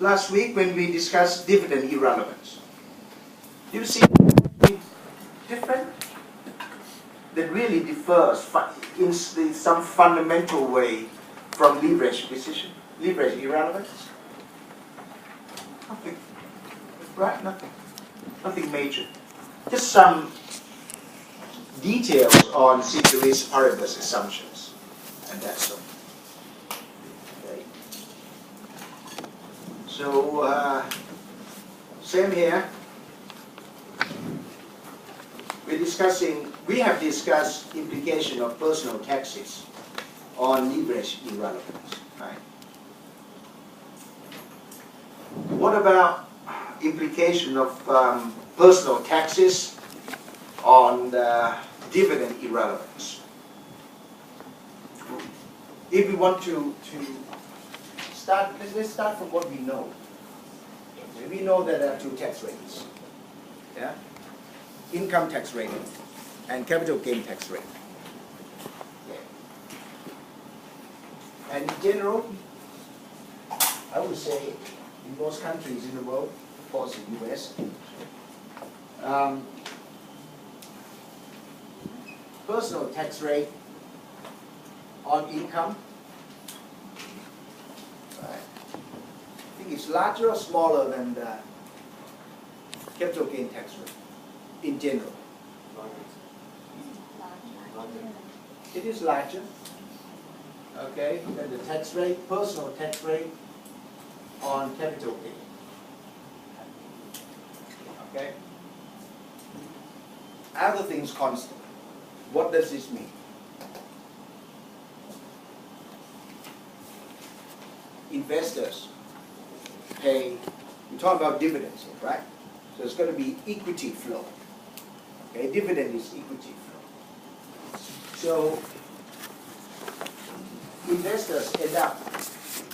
last week when we discussed dividend irrelevance. You see something different that really differs in some fundamental way from leverage decision, leverage irrelevance? Nothing. Right? Nothing. Nothing major. Just some details on ceteris paribus assumptions, and that's all. Okay. So, same here. We have discussed implication of personal taxes on leverage irrelevance, right? What about implication of personal taxes on dividend irrelevance? If we want to start, let's start from what we know. We know that there are two tax rates. Yeah? Income tax rate and capital gain tax rate. Yeah. And in general, I would say in most countries in the world, of course in the US, personal tax rate on income, right, I think it's larger or smaller than the capital gain tax rate in general. It is larger, okay, than the tax rate, personal tax rate on capital gain. Okay? Other things constant. What does this mean? Investors pay, we talk about dividends here, right? So it's going to be equity flow. Okay, dividend is equity flow. So investors end up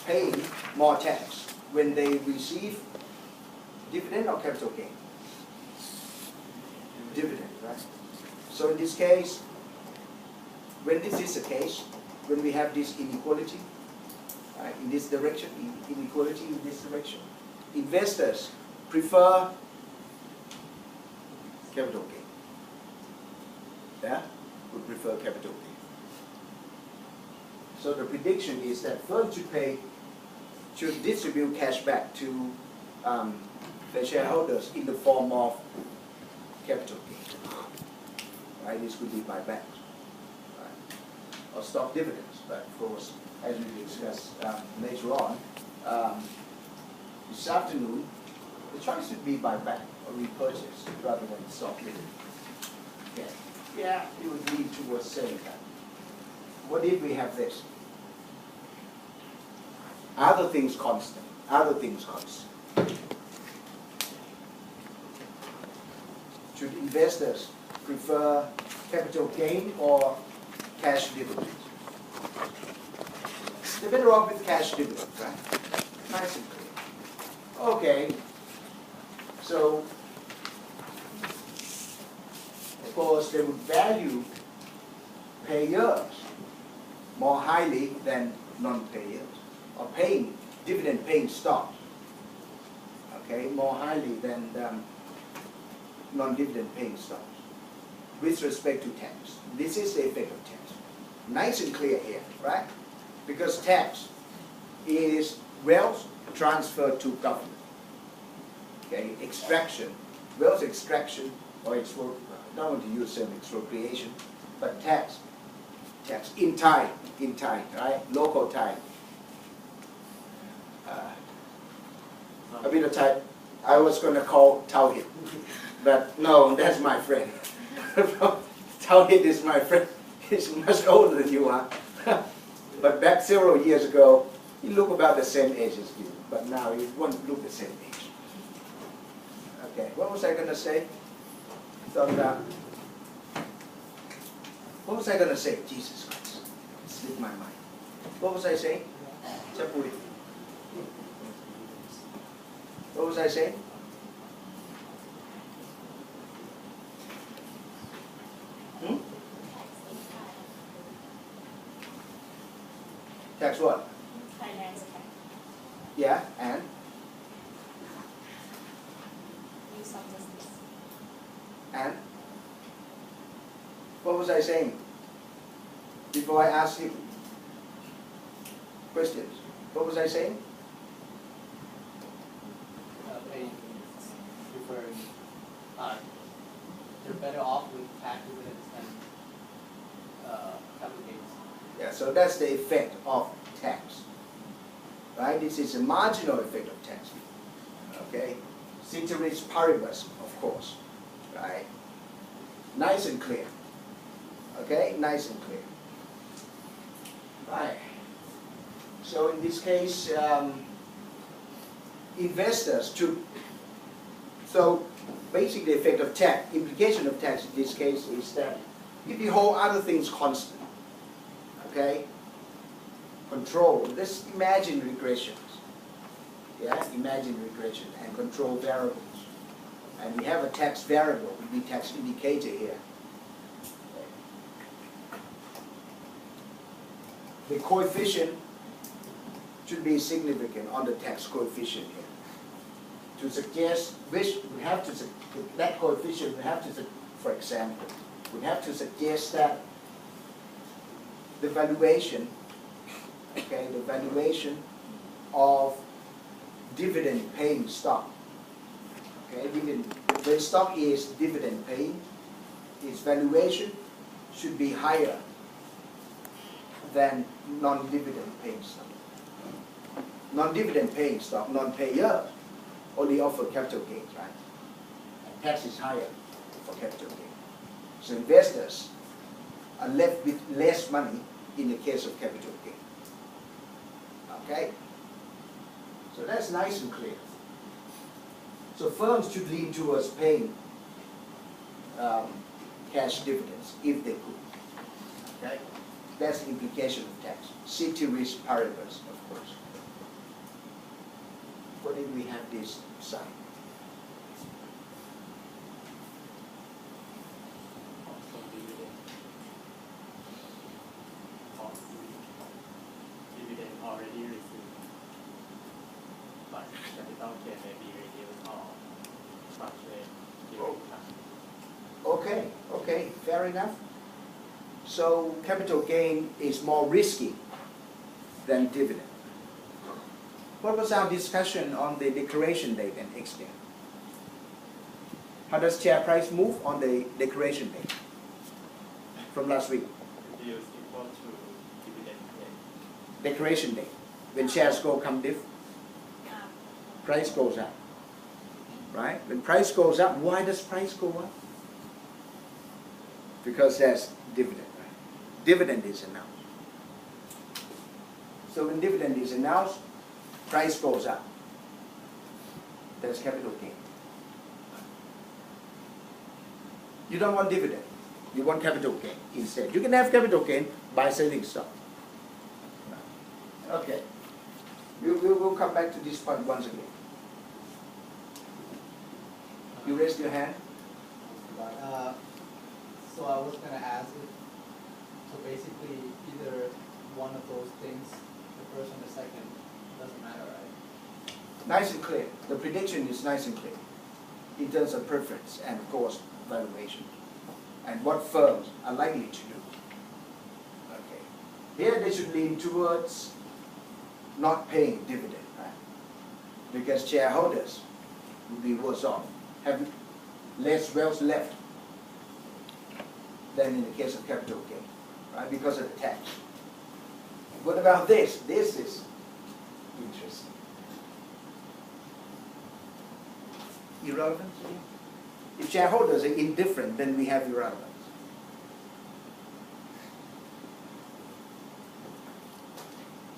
paying more tax when they receive dividend or capital gain. Dividend, right? So in this case, when this is the case, when we have this inequality, right, in this direction, inequality in this direction, investors prefer capital gain. Yeah? Would prefer capital gain. So the prediction is that firms should distribute cash back to the shareholders in the form of capital gain. Right? This could be buybacks, right? Or stock dividends. But of course, as we discuss later on, this afternoon, the choice would be buyback or repurchase rather than stock dividend. Okay. Yeah, it would lead towards saying that. What if we have this? Other things constant. Other things constant. Should investors prefer capital gain or cash dividend? They're better off with cash dividend, right? Nice and clear. Okay. So, of course, they would value payers more highly than non-payers, or paying dividend-paying stock, okay, more highly than non-dividend-paying stocks with respect to tax. This is the effect of tax. Nice and clear here, right? Because tax is wealth transferred to government. Okay, extraction, wealth extraction, or I don't want to use the term expropriation, but tax in time, right? Local time. A bit of time. I was going to call Tauhid, but no, that's my friend. Tauhid is my friend. He's much older than you are. But back several years ago, he looked about the same age as you, but now he won't look the same age. Okay, what was I going to say? What was I going to say? Jesus Christ, it slipped my mind. What was I saying? What was I saying? Tax what? Finance tax. Yeah, and? such as this. And what was I saying before I asked him questions? What was I saying? Paying referring, you're better off with tax dividends than capital gains. Yeah, so that's the effect of tax. Right? This is a marginal effect of tax. Okay? Ceteris paribus, of course. Right? Nice and clear. Okay? Nice and clear. Right. So in this case, investors took, so basically the effect of tax, implication of tax in this case is that if you hold other things constant, okay, control, let's imagine regressions, yeah, imagine regression and control variables. And we have a tax variable, we tax indicator here. The coefficient should be significant on the tax coefficient here. To suggest which we have to, that coefficient we have to, for example, we have to suggest that the valuation, okay, the valuation of dividend paying stock, okay, when stock is dividend paying, its valuation should be higher than non-dividend paying stock. Non-dividend paying stock, non-payer, only offer capital gains, right? And tax is higher for capital gain. So investors are left with less money in the case of capital gain. Okay? So that's nice and clear. So firms should lean towards paying cash dividends if they could. Okay? That's the implication of tax. Ceteris paribus, of course. What did we have this sign? Also dividend already received, but capital gain may be reduced or fluctuate during time. Okay, okay, fair enough. So capital gain is more risky than dividend. What was our discussion on the declaration date and extent? How does share price move on the declaration date from last week? Yield equal to dividend gain. Declaration date. When shares come diff, price goes up. Right? When price goes up, why does price go up? Because there's dividend. Right? Dividend is announced. So when dividend is announced, price goes up. There's capital gain. You don't want dividend. You want capital gain instead. You can have capital gain by selling stock. Okay. We'll come back to this point once again. You raised your hand? So I was going to ask if, so basically either one of those things, the first and the second, doesn't matter, right? Nice and clear. The prediction is nice and clear in terms of preference and of course valuation and what firms are likely to do. Okay. Here they should lean towards not paying dividend, right? Because shareholders will be worse off, have less wealth left than in the case of capital gain, right? Because of the tax. What about this? This is interesting. Irrelevance? If shareholders are indifferent, then we have irrelevance.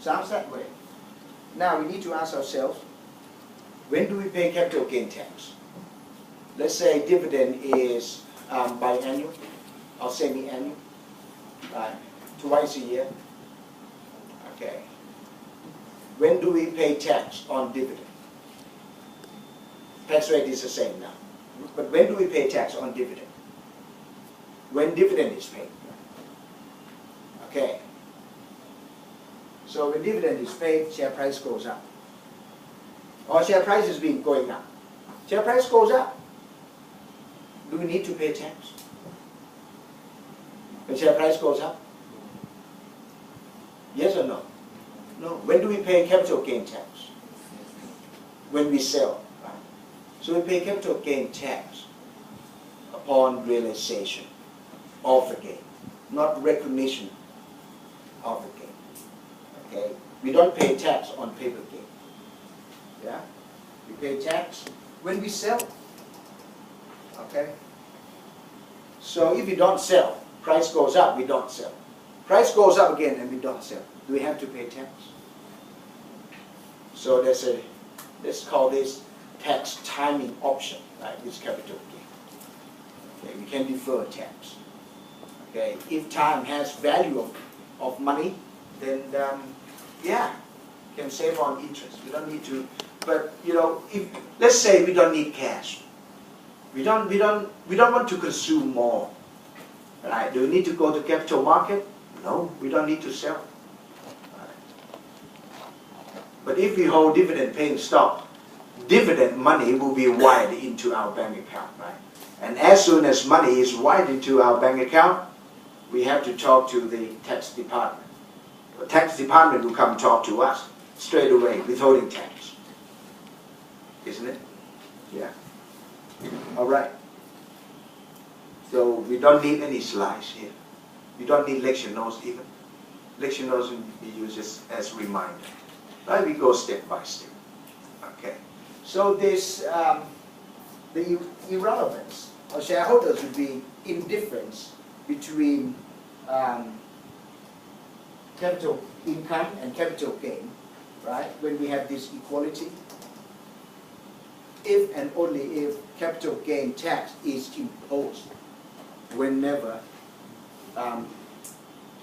Sounds that way. Now we need to ask ourselves, when do we pay capital gain tax? Let's say dividend is biannual or semi-annual, right? Twice a year. Okay. When do we pay tax on dividend? Tax rate is the same now. But when do we pay tax on dividend? When dividend is paid. Okay. So when dividend is paid, share price goes up. Or share price is going up. Share price goes up. Do we need to pay tax? When share price goes up? Yes or no? No. When do we pay capital gain tax? When we sell. Right? So we pay capital gain tax upon realization of the gain, not recognition of the gain. Okay? We don't pay tax on paper gain. Yeah? We pay tax when we sell. Okay? So if we don't sell, price goes up, we don't sell. Price goes up again and we don't sell. Do we have to pay tax? So there's a, let's call this tax timing option, right? This capital gain. Okay, we can defer tax. Okay, if time has value of money, then yeah, you can save on interest. We don't need to, but you know, if let's say we don't need cash, we don't want to consume more. Right? Do we need to go to capital market? No, we don't need to sell. Right. But if we hold dividend paying stock, dividend money will be wired into our bank account, right? And as soon as money is wired into our bank account, we have to talk to the tax department. The tax department will come talk to us straight away, withholding tax. Isn't it? Yeah. All right. So we don't need any slides here. We don't need lecture notes even. Lecture notes will be used as reminder. Right? We go step by step. Okay. So this, the irrelevance of shareholders would be indifference between capital income and capital gain, right? When we have this equality, if and only if capital gain tax is imposed whenever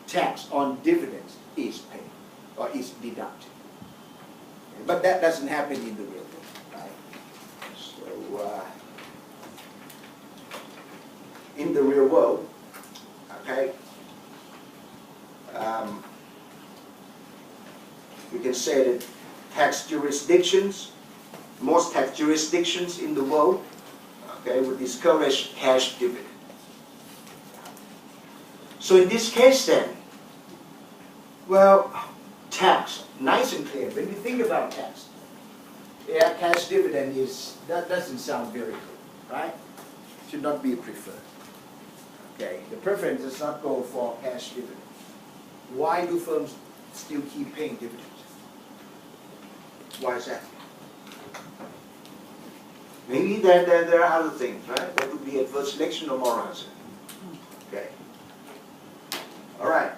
tax on dividends is paid or is deducted. But that doesn't happen in the real world, right? So in the real world, okay, we can say that tax jurisdictions, most tax jurisdictions in the world, okay, would discourage cash dividend. So in this case then, well, tax, nice and clear. When we think about tax, yeah, cash dividend is, that doesn't sound very good, right? Should not be preferred. Okay, the preference does not go for cash dividend. Why do firms still keep paying dividends? Why is that? Maybe there are other things, right? That would be adverse selection or moral hazard. Okay. All right.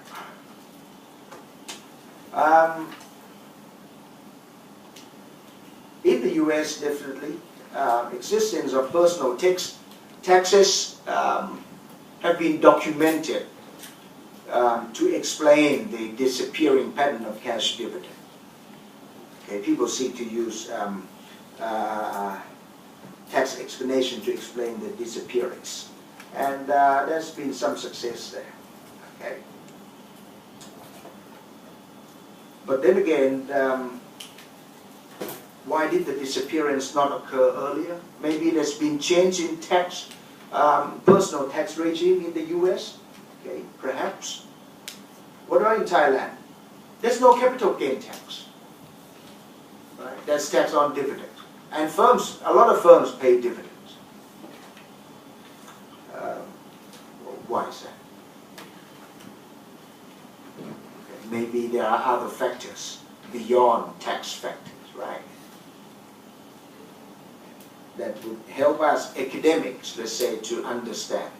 In the US, definitely, existence of personal taxes have been documented to explain the disappearing pattern of cash dividend. Okay, people seek to use tax explanation to explain the disappearance, and there's been some success there. Okay. But then again, why did the disappearance not occur earlier? Maybe there's been change in tax, personal tax regime in the US. Okay, perhaps. What about in Thailand? There's no capital gain tax. Right? That's tax on dividend. And firms, a lot of firms pay dividends. Why is that? Maybe there are other factors beyond tax factors, right? That would help us academics, let's say, to understand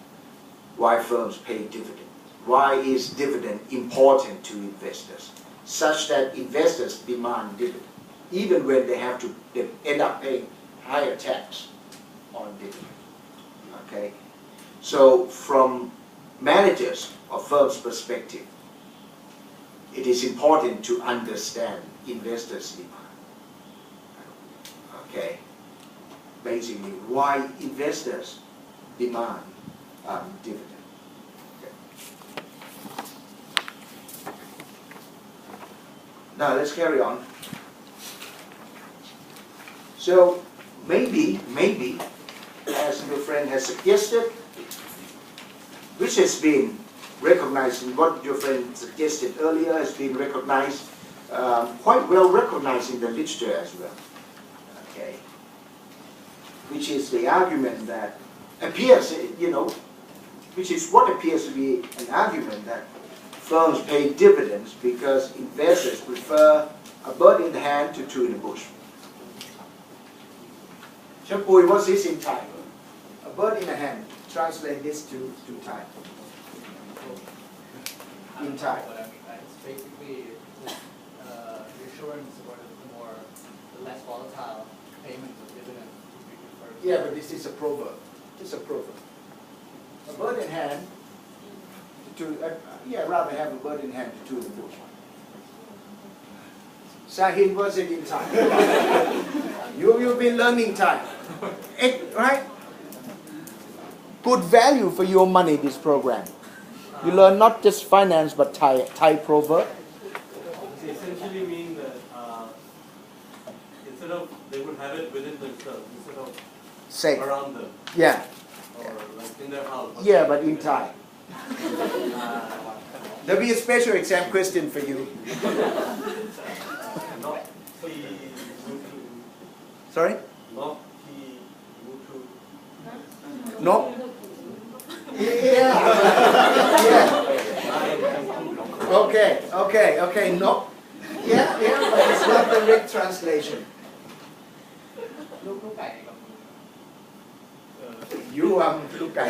why firms pay dividends. Why is dividend important to investors, such that investors demand dividend, even when they end up paying higher tax on dividend. Okay, so from managers or firms' perspective, it is important to understand investors' demand. Okay, basically why investors demand dividend. Okay. Now let's carry on. So maybe as your friend has suggested, which has been recognized in what your friend suggested earlier, has been recognized, quite well recognized in the literature as well. Okay, which is the argument that appears, which is what appears to be an argument that firms pay dividends because investors prefer a bird in the hand to two in the bush. Champui, what's this in Thai? A bird in the hand. Translate this to Thai. In Thai. It's basically reassurance or the less volatile payment of dividends would be preferred. Yeah, but this is a proverb. It's a proverb. A bird in hand rather have a bird in hand to two in the bush. Sahin, what's it in Thai? You've been learning Thai. Right? Good value for your money, this program. You learn not just finance, but Thai proverb. It essentially means that instead of, they would have it within themselves, instead of Safe. around them, Yeah. or like in their house. Yeah, but in Thai. There'll be a special exam question for you. Not he mutu. Sorry? Not he mutu. No? Yeah. Okay, no. Yeah, but it's not the correct translation. You look at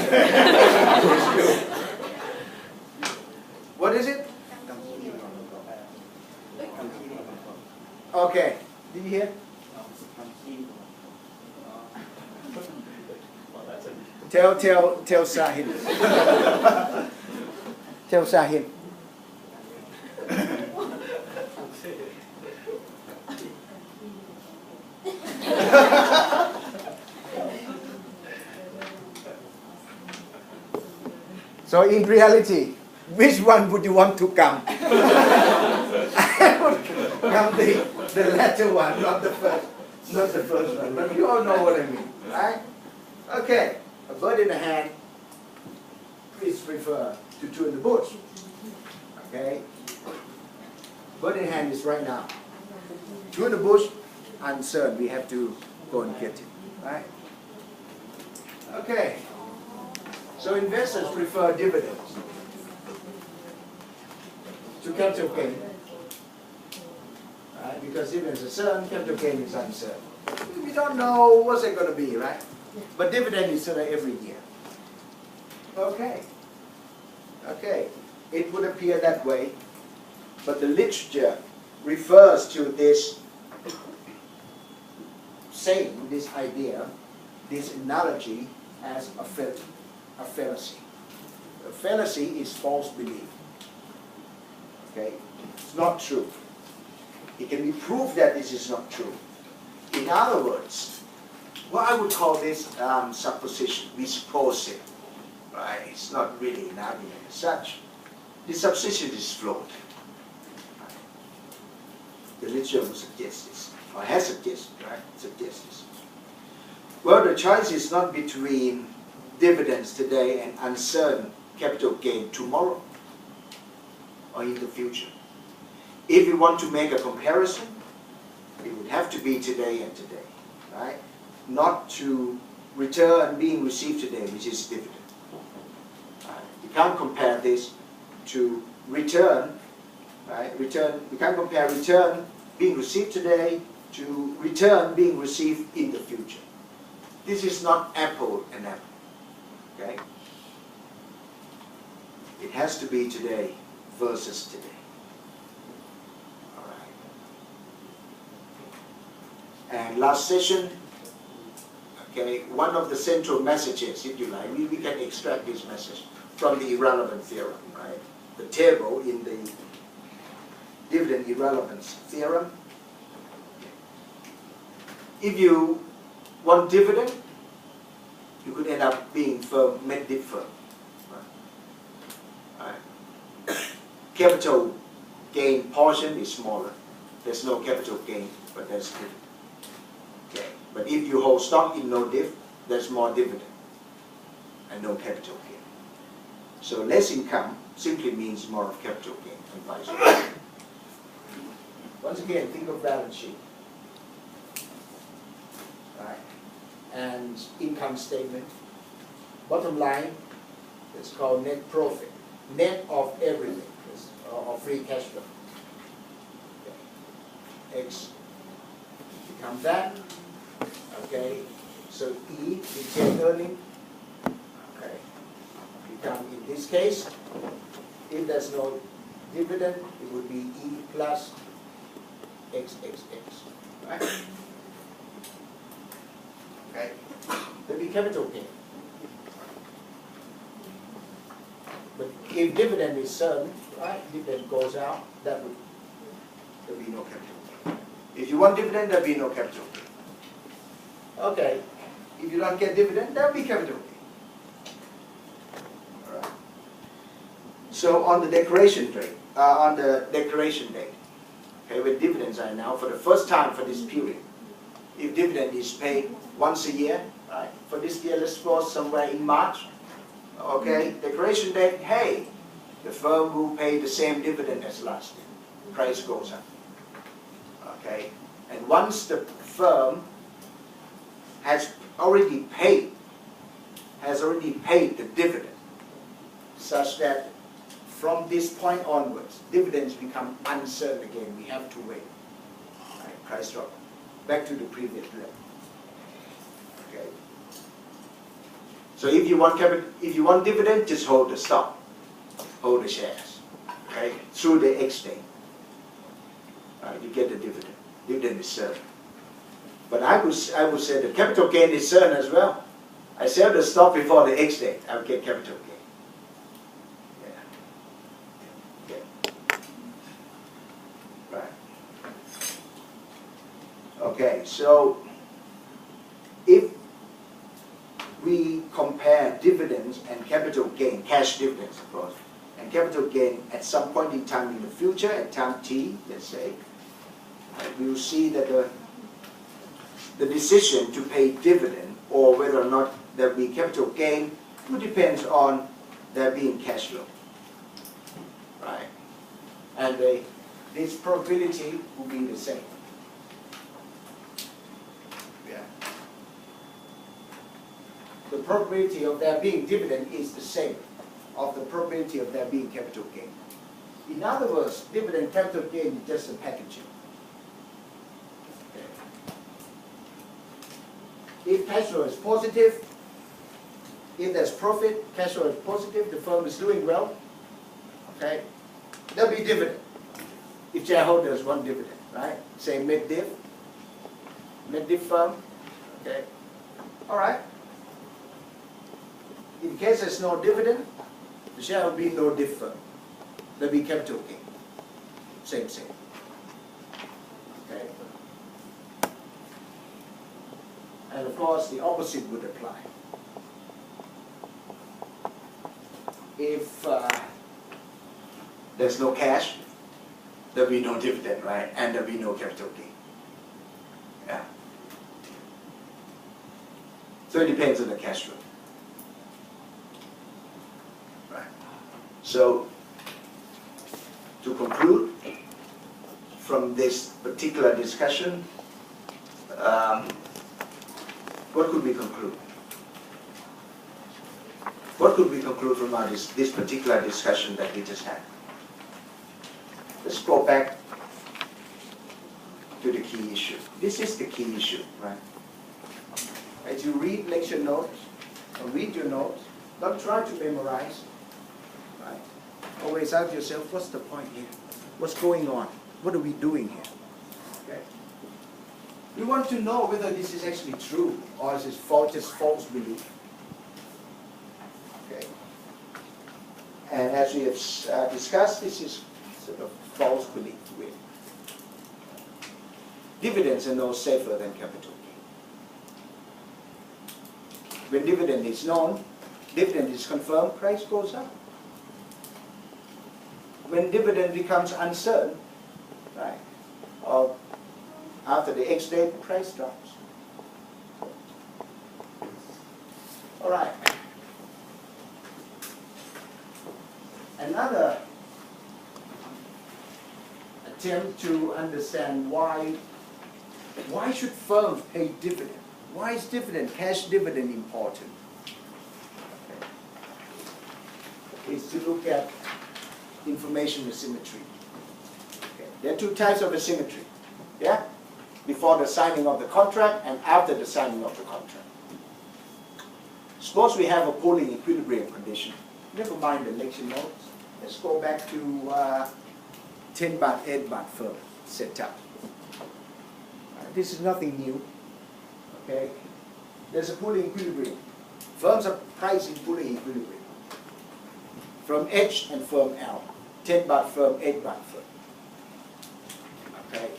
What is it? Okay. Did you hear? Tell Sahin. Tell Sahin. So in reality, which one would you want to come? I would come the latter one, not the first one. But you all know what I mean, right? Okay, a bird in the hand is preferred to two in the bush. Okay, bird in hand is right now. Two in the bush, uncertain. We have to go and get it, right? Okay. So investors prefer dividends to capital gain, right? Because dividends are certain, capital gain is uncertain. We don't know what's it going to be, right? But dividend is certain every year. Okay. Okay. It would appear that way, but the literature refers to this saying, this idea, this analogy as a fallacy. A fallacy is false belief. Okay? It's not true. It can be proved that this is not true. In other words, what I would call this supposition, we suppose it. Right? It's not really an argument as such. The supposition is flawed. The literature will suggest this, or has suggested, right? Suggests this. Well, the choice is not between dividends today and uncertain capital gain tomorrow or in the future. If we want to make a comparison, it would have to be today and today, right? Not to return being received today, which is dividend. You can't compare this to return, right? Return. We can't compare return being received today to return being received in the future. This is not apple and apple. Okay? It has to be today versus today. All right. And last session, okay, one of the central messages, if you like, we can extract this message from the irrelevant theorem, right? The table in the dividend irrelevance theorem. If you want dividend, you could end up being firm, mid-dip firm. Right. Capital gain portion is smaller. There's no capital gain, but there's dividend. Okay. But if you hold stock in no div, there's more dividend and no capital gain. So less income simply means more of capital gain and vice versa. Once again, think of balance sheet. Right? And income statement. Bottom line is called net profit. Net of everything, or free cash flow. Okay. X becomes that. Okay. So E, retained earning. Okay. Become, in this case, if there's no dividend, it would be E plus XXX. Right? Okay. There'll be capital gain. But if dividend is certain, right, dividend goes out, there'll be no capital gain. If you want dividend, there'll be no capital gain. Okay. If you don't get dividend, there'll be capital gain. All right. So on the declaration date, okay, when dividends are now for the first time for this period, if dividend is paid once a year, right? For this year, let's suppose somewhere in March. Okay, declaration date, hey, the firm will pay the same dividend as last year. Price goes up. Okay, and once the firm has already paid the dividend, such that from this point onwards, dividends become uncertain again. We have to wait. Right, price drop back to the previous level. Okay. So if you want dividend, just hold the stock, hold the shares, okay, through the X day. You get the dividend. Dividend is certain. But I would say the capital gain is certain as well. I sell the stock before the X day, I will get capital gain. Yeah. Okay. Right. Okay. So if we compare dividends and capital gain, cash dividends of course, and capital gain at some point in time in the future, at time t, let's say, we will see that the decision to pay dividend or whether or not there will be capital gain will depends on there being cash flow. Right? And this probability will be the same. The probability of there being dividend is the same of the probability of there being capital gain. In other words, dividend capital gain is just a packaging. Okay. If cash flow is positive, if there's profit, cash flow is positive, the firm is doing well, okay, there'll be dividend. If shareholders want dividend, right? Say mid-div firm, okay, all right. In case there's no dividend, the share will be no div firm. There'll be capital gain. Same. Okay. And of course, the opposite would apply. If there's no cash, there'll be no dividend, right? And there'll be no capital gain. Yeah. So it depends on the cash flow. So, to conclude from this particular discussion, what could we conclude? What could we conclude from this particular discussion that we just had? Let's go back to the key issue. This is the key issue, right? As you read lecture notes, or read your notes, don't try to memorize. Right? Always ask yourself, what's the point here? What's going on? What are we doing here? Okay. We want to know whether this is actually true or is it just false belief. Okay. And as we have discussed, this is sort of false belief. Really. Dividends are no safer than capital gain. When dividend is known, dividend is confirmed, price goes up. When dividend becomes uncertain, right, or after the X date, price drops. All right. Another attempt to understand why should firms pay dividend? Why is dividend, cash dividend important? Okay. Is to look at information asymmetry. Okay. There are two types of asymmetry. Yeah? Before the signing of the contract and after the signing of the contract. Suppose we have a pooling equilibrium condition. Never mind the lecture notes. Let's go back to 10 baht, 8 baht firm setup. This is nothing new. Okay? There's a pooling equilibrium. Firms are priced in pooling equilibrium. From H and firm L. 10 baht firm, 8 baht firm. Okay?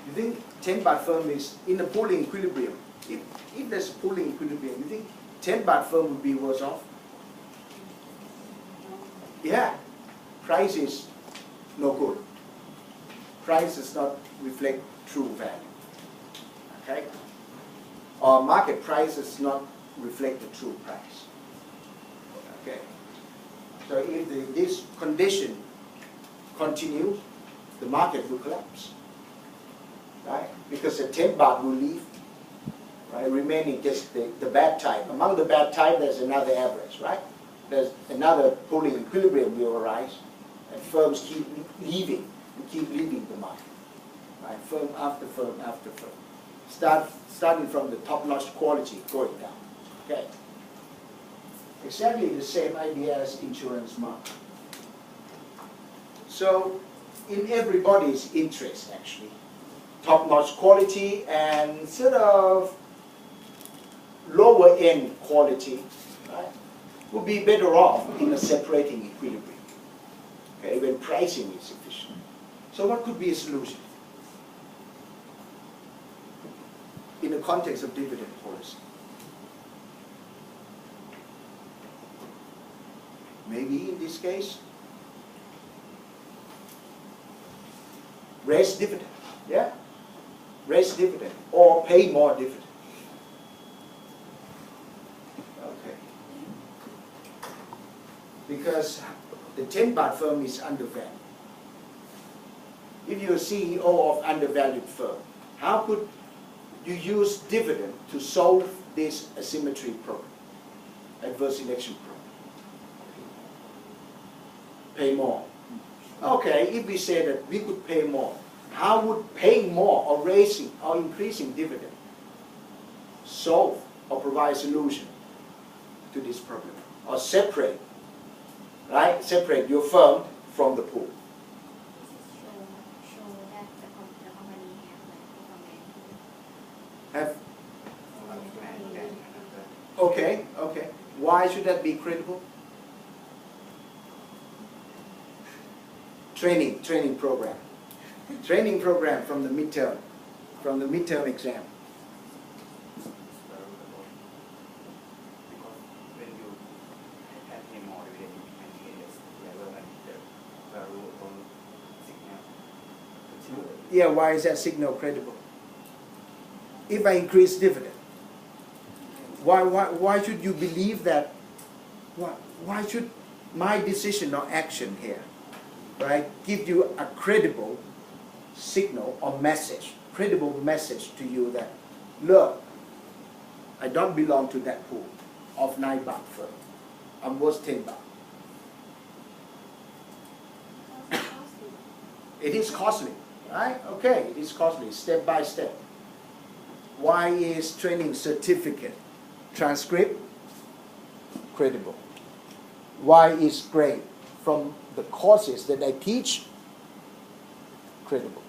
You think 10 baht firm is in a pooling equilibrium? If there's a pooling equilibrium, you think 10 baht firm would be worse off? Yeah. Price is no good. Price does not reflect true value. Okay? Or market price does not reflect the true price. Okay? So if this condition continues, the market will collapse. Right? Because the 10 baht will leave. Right? Remaining just the bad type. Among the bad type, there's another average, right? There's another pooling equilibrium will arise, and firms keep leaving the market. Right? Firm after firm after firm. Starting from the top-notch quality, going down. Okay. Exactly the same idea as insurance market. So, in everybody's interest, actually, top-notch quality and sort of lower-end quality, right, would be better off in a separating equilibrium, okay, when pricing is efficient. So what could be a solution in the context of dividend policy? Maybe in this case, raise dividend, yeah? Raise dividend or pay more dividend. Okay. Because the 10 baht firm is undervalued. If you're a CEO of undervalued firm, how could you use dividend to solve this asymmetry problem, adverse selection problem? Pay more. Okay, if we say that we could pay more, how would paying more or raising or increasing dividend solve or provide a solution to this problem? Or separate, right? Separate your firm from the pool. Show that the company Have okay, okay. Why should that be credible? Training program. Training program from the midterm exam. Because when you have a more dividend, you can get level and the value of signal. Yeah, why is that signal credible? If I increase dividend, why should you believe that? Why should my decision or action here, right, give you a credible signal or message, credible message to you that, look, I don't belong to that pool of 9 baht firm. I'm worth 10 baht. It is costly, right? Okay, it is costly, step by step. Why is training certificate, transcript, credible? Why is grade from the courses that I teach credible?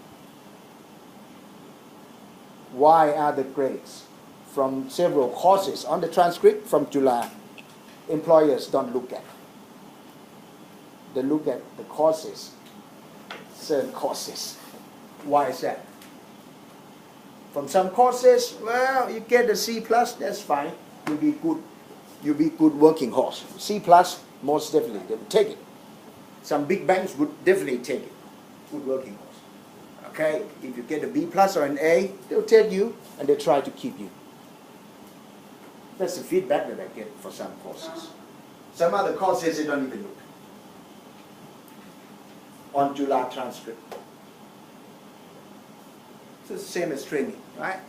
Why are the grades from several courses on the transcript from July employers don't look at? They look at the courses, certain courses. Why is that? From some courses, well, you get a C+, that's fine. You'll be good working horse. C+, most definitely, they will take it. Some big banks would definitely take it. Good working horse. Okay, if you get a B+ or an A, they'll tell you and they try to keep you. That's the feedback that I get for some courses. Some other courses they don't even look on July transcript. So it's the same as training, right?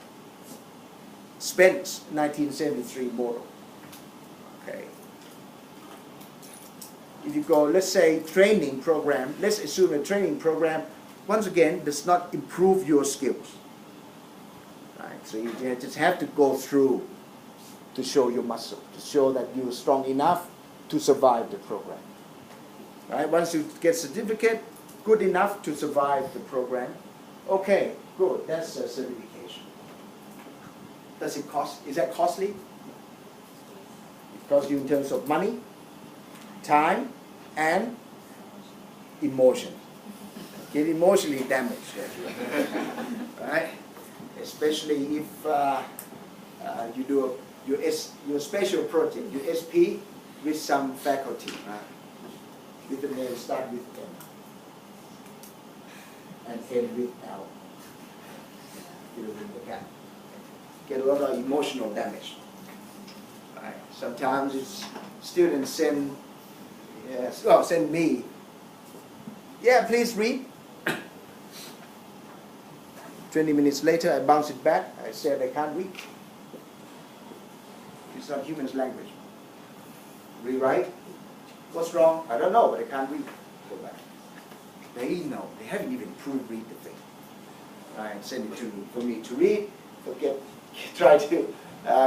Spence, 1973 model. Okay. If you go, let's say, training program, let's assume a training program, once again, does not improve your skills. Right? So you just have to go through to show your muscle, to show that you're strong enough to survive the program. Right? Once you get certificate, good enough to survive the program. Okay, good, that's a certification. Does it cost, is that costly? It costs you in terms of money, time, and emotion. Get emotionally damaged, right? Especially if you do your special project, your SP with some faculty, right? With the name start with M and end with L. Fill in the gap. Get a lot of emotional damage. Right? Sometimes it's students send, yes, well, send me, yeah, please read. 20 minutes later, I bounce it back. I said I can't read. It's not human language. Rewrite. What's wrong? I don't know, but I can't read. Go back. They know. They haven't even proofread the thing. Right? Send it to me for me to read. Try to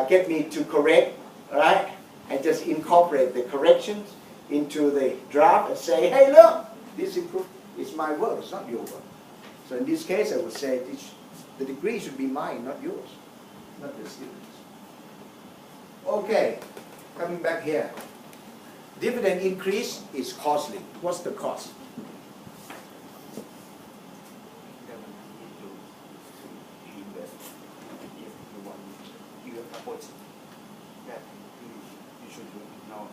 get me to correct. Right? And just incorporate the corrections into the draft and say, hey, look, this improved. It's my work. It's not your work. So in this case, I would say the degree should be mine, not yours, not the students. Okay, coming back here. Dividend increase is costly. What's the cost? You invest. If you want, you approach that you should do no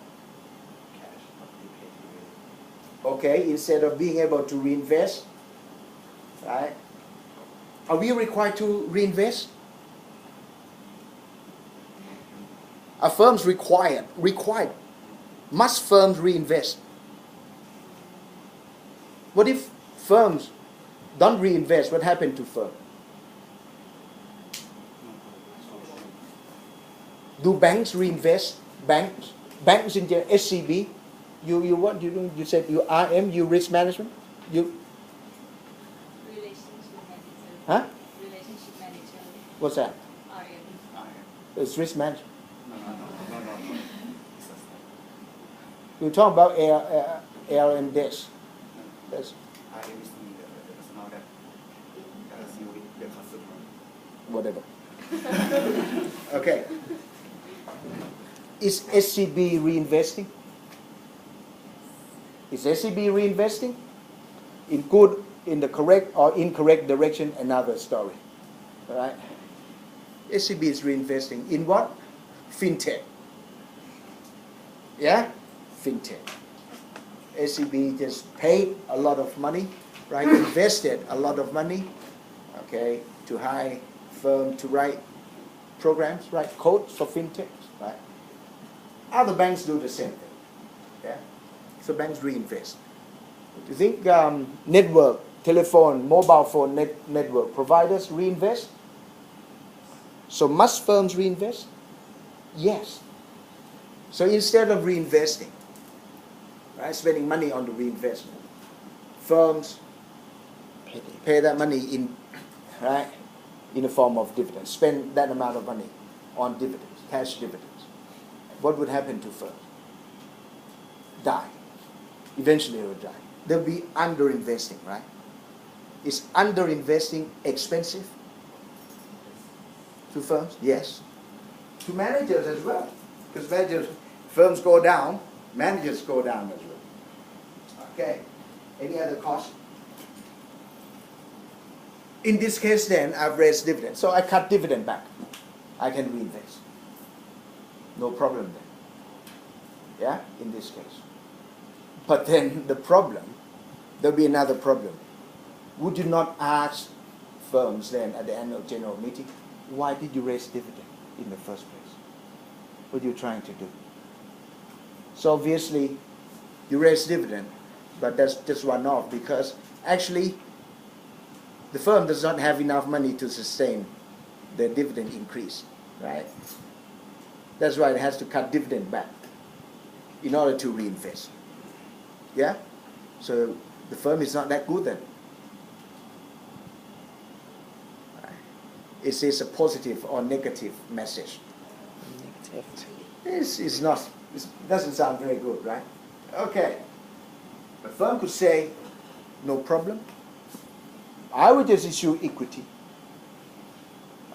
cash, but you pay dividend. Okay, instead of being able to reinvest, right? Are we required to reinvest? Are firms required? Must firms reinvest? What if firms don't reinvest? What happened to firms? Do banks reinvest? Banks in the SCB? You what? You said you RM, you risk management? You Relationship manager. huh? Relationship manager. What's that? RM. It's risk management. No. You talk about ARM desk. That's I am seeing the personal that you with the customer. whatever. Okay. Is SCB reinvesting? Is SCB reinvesting? In the correct or incorrect direction, another story. All right? SCB is reinvesting in what? Fintech. Yeah? Fintech. SCB just paid a lot of money, right? Invested a lot of money, okay, to hire firm to write programs, write codes for fintechs, right? Other banks do the same thing. Yeah? So banks reinvest. Do you think network, telephone, mobile phone network providers reinvest? So must firms reinvest? Yes. So instead of reinvesting, right, spending money on the reinvestment, firms pay that money in, right, in the form of dividends. Spend that amount of money on dividends, cash dividends. What would happen to firms? Die. Eventually they will die. They'll be underinvesting, right? Is underinvesting expensive to firms? Yes. To managers as well. Because firms go down, managers go down as well. Okay. Any other cost? In this case then, I've raised dividend. So I cut dividend back. I can reinvest. No problem then. Yeah, in this case. But then the problem, there'll be another problem. Would you not ask firms then at the annual general meeting, why did you raise dividend in the first place? What you're trying to do. So obviously, you raise dividend, but that's just one off because actually, the firm does not have enough money to sustain the dividend increase, right? That's why it has to cut dividend back in order to reinvest. Yeah? So the firm is not that good then. Is this a positive or negative message? Negative. It's not. It doesn't sound very good, right? Okay. The firm could say, no problem. I will just issue equity.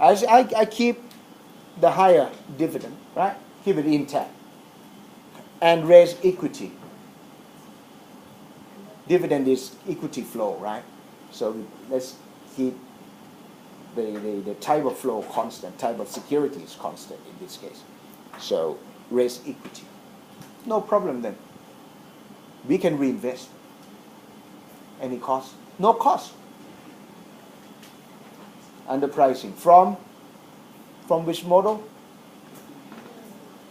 I keep the higher dividend, right? Keep it intact. And raise equity. Dividend is equity flow, right? So let's keep the type of flow constant, type of security is constant in this case. So raise equity. No problem then. We can reinvest. Any cost? No cost. Underpricing. From which model?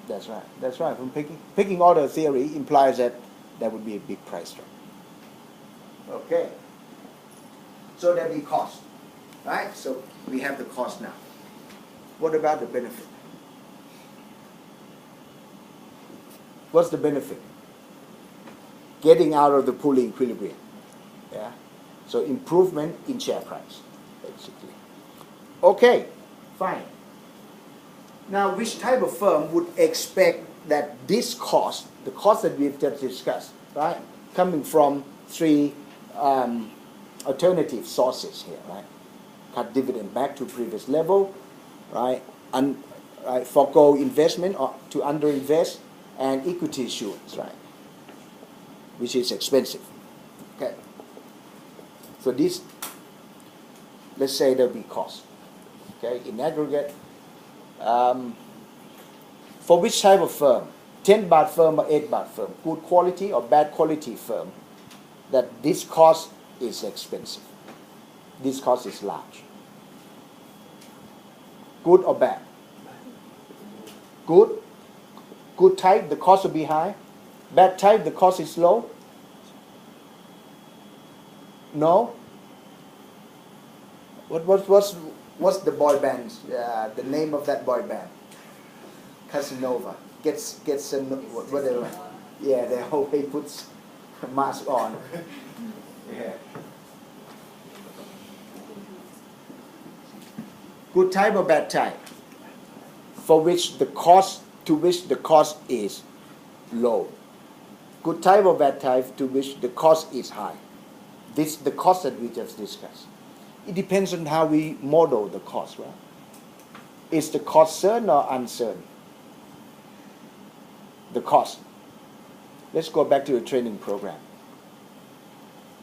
That's right. That's right. From picking order theory implies that there would be a big price drop. Okay. So there'll be cost. Right? So we have the cost now. What about the benefit? What's the benefit? Getting out of the pooling equilibrium. Yeah? So improvement in share price, basically. Okay, fine. Now, which type of firm would expect that this cost, the cost that we've just discussed, right, coming from three alternative sources here, right? Cut dividend back to previous level, right? Forgo investment or to underinvest, and equity issuance, right? Which is expensive. Okay. So this, let's say there'll be cost. Okay, in aggregate, for which type of firm, 10 baht firm or 8 baht firm, good quality or bad quality firm, that this cost is expensive. This cost is large. Good or bad? Good. Good type, the cost will be high. Bad type, the cost is low. No. What's the boy band? The name of that boy band? Casanova. Gets whatever. Yeah, they always puts a mask on. Yeah. Good type or bad type? For which the cost is low. Good type or bad type to which the cost is high. This the cost that we just discussed. It depends on how we model the cost, right? Is the cost certain or uncertain? The cost. Let's go back to the training program.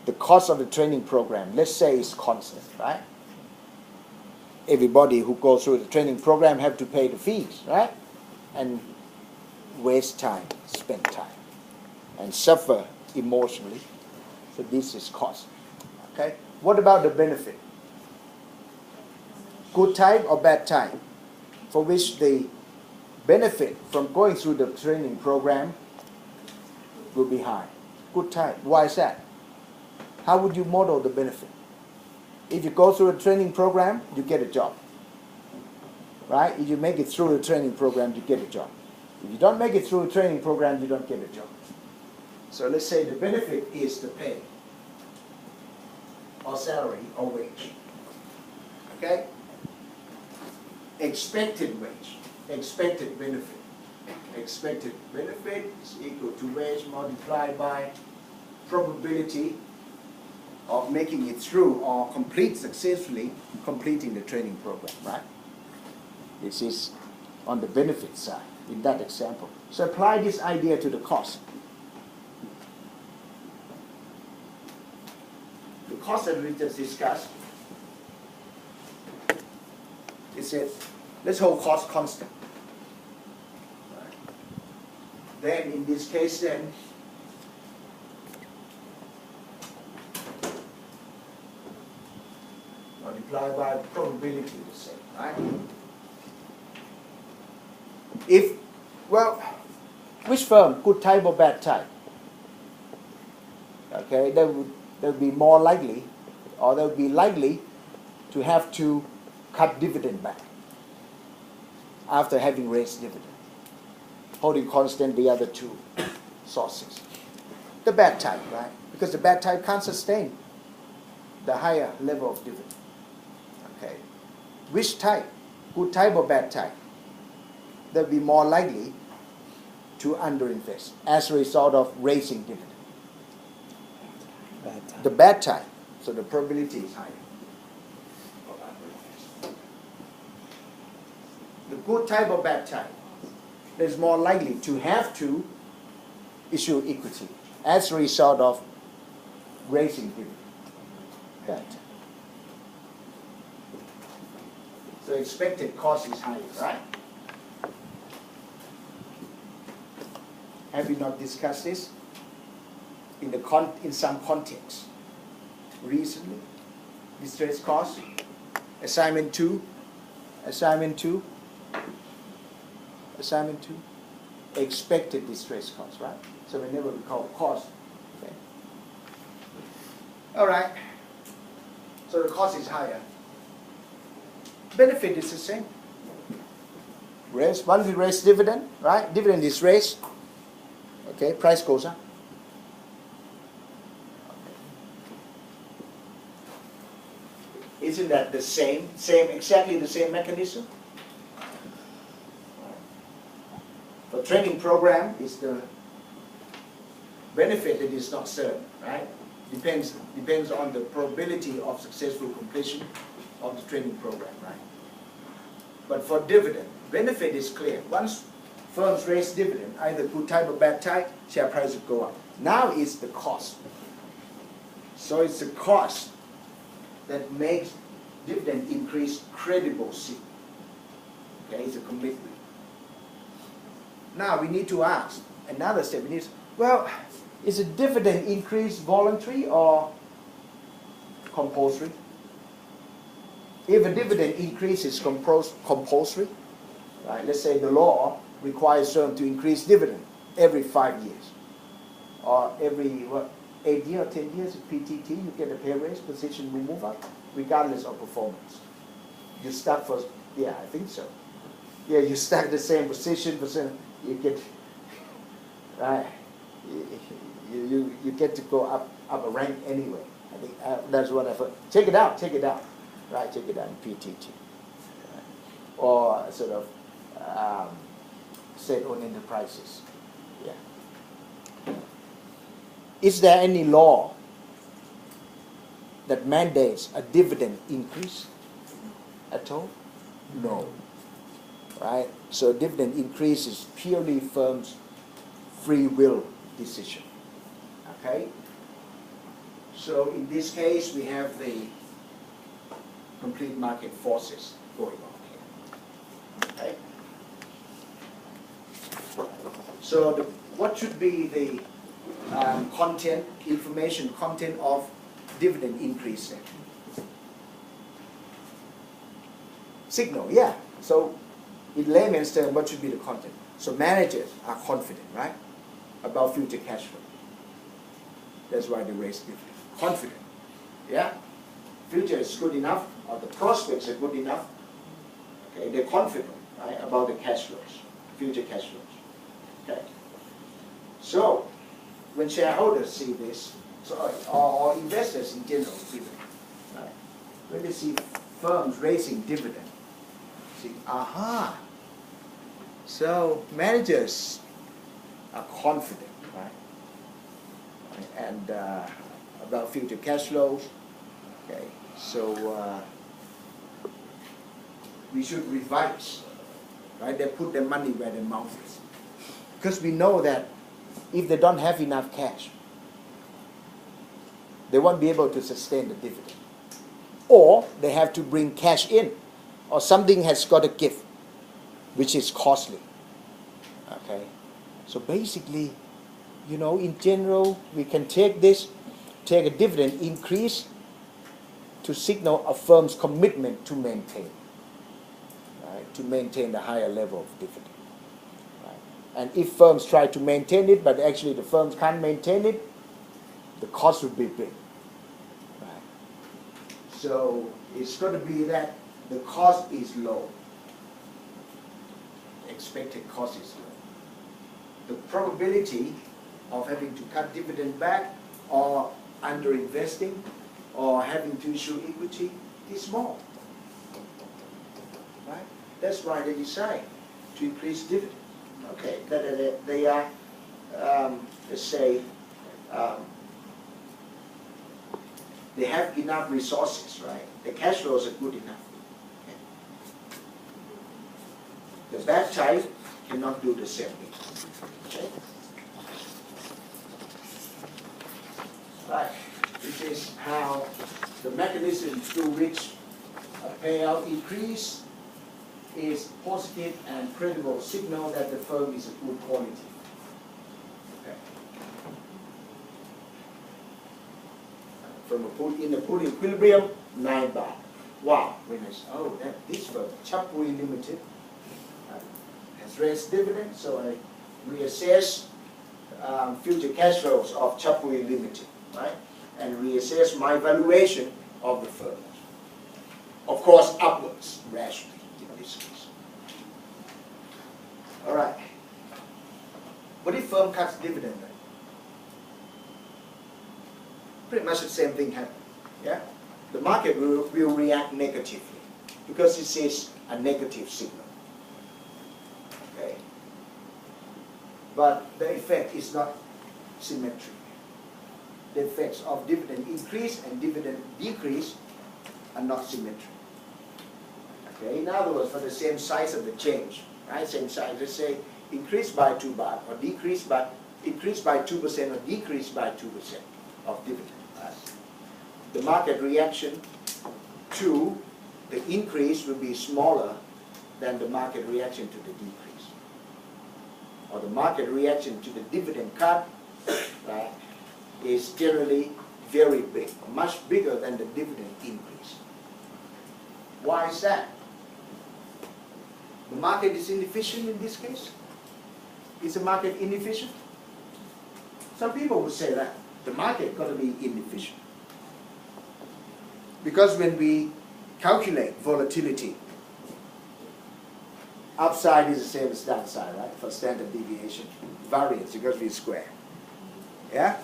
The cost of the training program, let's say, is constant, right? Everybody who goes through the training program have to pay the fees, right? And waste time, spend time, and suffer emotionally. So this is cost. Okay? What about the benefit? Good type or bad type? For which the benefit from going through the training program will be high. Good type. Why is that? How would you model the benefit? If you go through a training program, you get a job. Right? If you make it through the training program, you get a job. If you don't make it through a training program, you don't get a job. So let's say the benefit is the pay, or salary, or wage. Okay? Expected wage, expected benefit. Expected benefit is equal to wage multiplied by probability of making it through or successfully completing the training program, right? This is on the benefit side in that example. So apply this idea to the cost. The cost that we just discussed, it said, let's hold cost constant. Right. Then in this case then, multiply by probability, let's say, right? If Well, which firm, good type or bad type? Okay, they would be more likely, or they would be likely to have to cut dividend back after having raised dividend, holding constant the other two sources. The bad type, right? Because the bad type can't sustain the higher level of dividend. Okay, which type, good type or bad type? They'll be more likely to underinvest as a result of raising dividend. Bad time. The bad type, so the probability is higher of underinvest. The good type or bad type is more likely to have to issue equity as a result of raising dividend. Bad type. So expected cost is higher, right? Have we not discussed this in some context recently? Distress cost, assignment 2, expected distress cost, right? So whenever we call cost, okay. All right. So the cost is higher. Benefit is the same. Once we raise dividend, right? Dividend is raised. Okay, price goes up. Isn't that the same, exactly the same mechanism? For training program, is the benefit that is not certain, right? Depends on the probability of successful completion of the training program, right? But for dividend, benefit is clear. Once firms raise dividend, either good type or bad type, share price will go up. Now it's the cost. So it's the cost that makes dividend increase credible signal. Okay, it's a commitment. Now we need to ask another step. We need to, well, is a dividend increase voluntary or compulsory? If a dividend increase is compulsory, right? Let's say the law requires firm to increase dividend every 5 years, or every 8 years or 10 years, PTT, you get a pay raise, position will move up, regardless of performance. You stuck for, yeah, I think so. Yeah, you stuck the same position, you get, right? You get to go up a rank anyway. I think that's what I've heard. Check it out, right? Check it out in PTT, right? Or sort of state-owned enterprises. Yeah. Is there any law that mandates a dividend increase at all? No. Right? So dividend increase is purely firm's free will decision. Okay? So in this case, we have the complete market forces going on here. Okay? So what should be the information content of dividend increase then? Signal, yeah. So in layman's terms, what should be the content? So managers are confident, right, about future cash flow. That's why they raise dividend. Confident, yeah. Future is good enough, or the prospects are good enough. Okay, they're confident, right, about the cash flows, future cash flows. Okay. So when shareholders see this, or investors in general, even, right, when they see firms raising dividend, see, aha. So managers are confident, right, and about future cash flows. Okay, so we should revise, right? They put their money where their mouth is, because we know that if they don't have enough cash, they won't be able to sustain the dividend, or they have to bring cash in, or something has got to give, which is costly. Okay, so basically, you know, in general, we can take a dividend increase to signal a firm's commitment to maintain, right, to maintain the higher level of dividend. Right. And if firms try to maintain it, but actually the firms can't maintain it, the cost would be big. Right? So it's going to be that the cost is low. Expected cost is low. The probability of having to cut dividend back or underinvesting or having to issue equity is small. Right? That's why they decide to increase dividend. Okay, they are, let's say, they have enough resources, right? The cash flows are good enough. Okay. The bad type cannot do the same thing. Okay? Right. This is how the mechanism through which a payout increase is positive and credible signal that the firm is of good quality. Okay. From a pool, in the pool equilibrium, 9 baht. Wow, very nice. Oh, this firm, Chapui Limited, has raised dividend, so I reassess future cash flows of Chapui Limited, right? And reassess my valuation of the firm. Of course, upwards, rationally. All right. What if firm cuts dividend? Pretty much the same thing happens. Yeah? The market will react negatively because it is a negative signal. Okay? But the effect is not symmetric. The effects of dividend increase and dividend decrease are not symmetric. Okay? In other words, for the same size of the change, right? Same size, let's say increase by 2 baht or increase by 2% or decrease by 2% of dividend. Right? The market reaction to the increase will be smaller than the market reaction to the decrease. Or the market reaction to the dividend cut, right, is generally very big, much bigger than the dividend increase. Why is that? The market is inefficient in this case? Is the market inefficient? Some people would say that. The market got to be inefficient. Because when we calculate volatility, upside is the same as downside, right? For standard deviation. Variance, because we square. Yeah?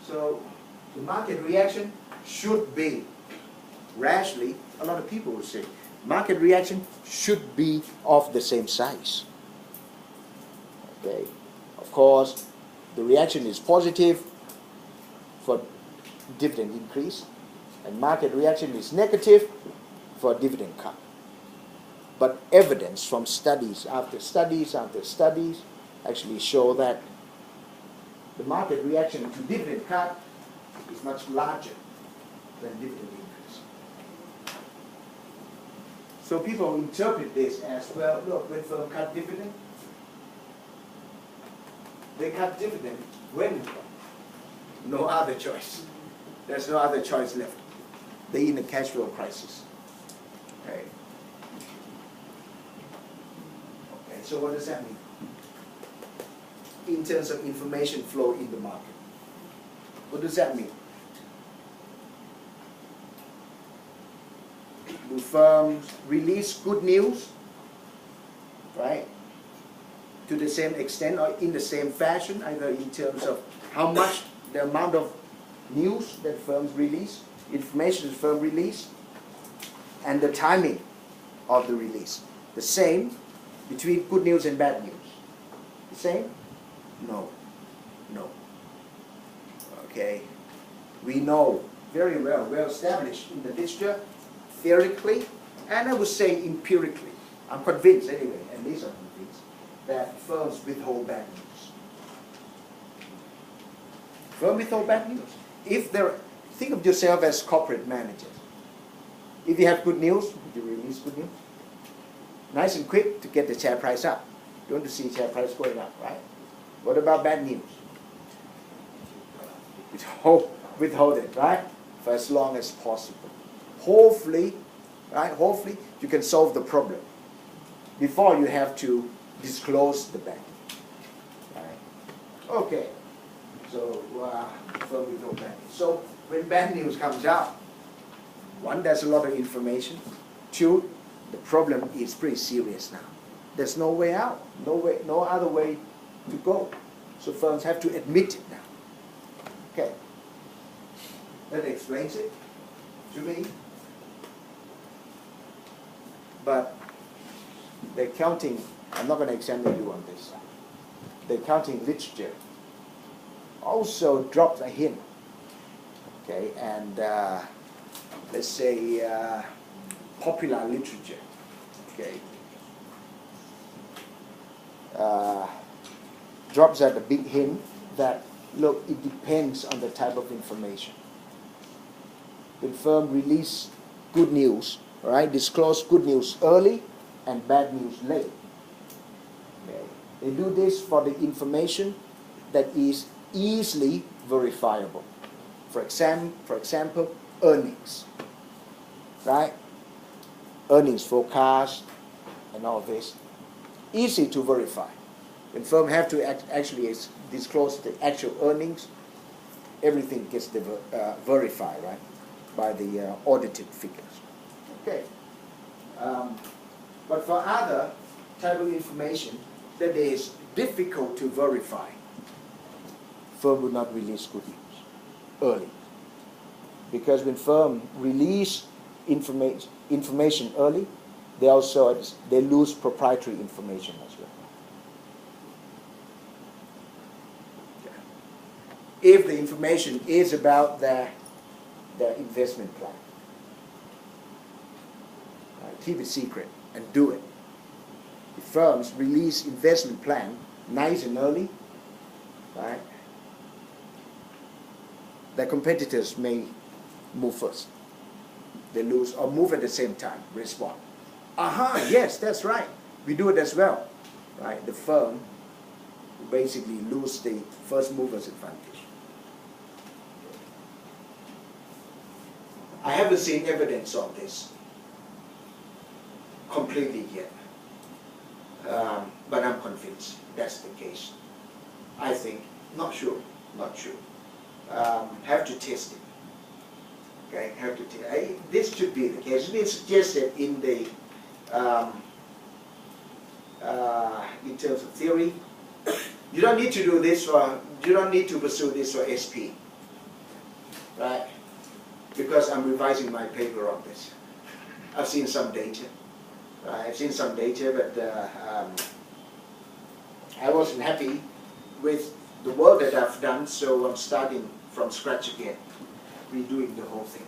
So, the market reaction should be, rationally, a lot of people would say, market reaction should be of the same size. Okay. Of course, the reaction is positive for dividend increase, and market reaction is negative for dividend cut. But evidence from studies after studies after studies actually show that the market reaction to dividend cut is much larger than dividend increase. So people interpret this as, well, look, when firm cut dividend, they cut dividend when no other choice. There's no other choice left. They're in a cash flow crisis. Okay. Okay, so what does that mean? In terms of information flow in the market. What does that mean? Do firms release good news, right, to the same extent or in the same fashion, either in terms of how much, the amount of news that firms release, information that firms release, and the timing of the release? The same between good news and bad news? The same? No. No. Okay. We know very well, well established in the literature, theoretically, and I would say empirically. I'm convinced anyway, at least I'm convinced, that firms withhold bad news. Firms withhold bad news. If they're, think of yourself as corporate managers. If you have good news, you release good news. Nice and quick to get the share price up. You want to see share price going up, right? What about bad news? Withhold it, right? For as long as possible. Hopefully, right? Hopefully you can solve the problem before you have to disclose the bank. Right? Okay. So firm with no bank. So when bad news comes out, one, there's a lot of information. Two, the problem is pretty serious now. There's no way out, no other way to go. So firms have to admit it now. Okay. That explains it to me. But the accounting, I'm not going to examine you on this. The accounting literature also drops a hint. Okay, and let's say popular literature. Okay. Drops at a big hint that, look, it depends on the type of information. When firm release good news, right, disclose good news early and bad news late. Okay. They do this for the information that is easily verifiable. For example, earnings, right? Earnings forecast and all this, easy to verify. When firm have to actually disclose the actual earnings, everything gets verified, right, by the audited figures. Okay. But for other type of information that is difficult to verify, firm would not release good news early. Because when firm release information early, they lose proprietary information as well. If the information is about their investment plan, keep it secret and do it. If firms release investment plan nice and early, right, their competitors may move first. They lose or move at the same time, respond. Yes, that's right. We do it as well. Right? The firm basically lose the first mover's advantage. I haven't seen evidence of this completely yet. But I'm convinced that's the case. I think, not sure. Have to test it. Okay, have to test. This should be the case. It's suggested in the in terms of theory. You don't need to do this you don't need to pursue this for SP, right? Because I'm revising my paper on this. I've seen some data. I've seen some data, but I wasn't happy with the work that I've done, so I'm starting from scratch again, redoing the whole thing.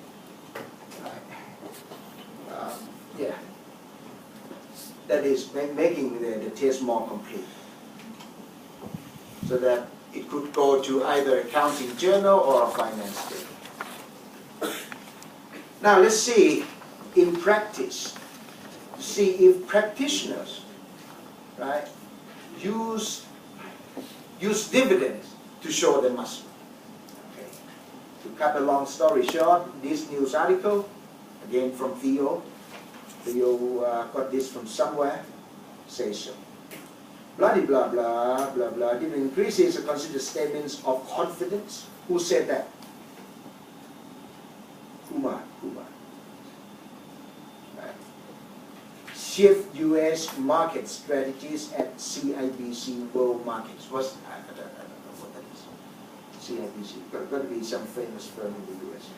Yeah, that is making the test more complete, so that it could go to either accounting journal or a finance journal. Now let's see in practice, see if practitioners, right, use dividends to show their muscle. Okay. To cut a long story short, this news article, again from Theo got this from somewhere, says so. Blah blah blah blah blah. Dividend increases are considered statements of confidence. Who said that? Kumar. Right. Shift U.S. market strategies at CIBC World Markets. I don't know what that is. CIBC. Got to be some famous firm in the U.S.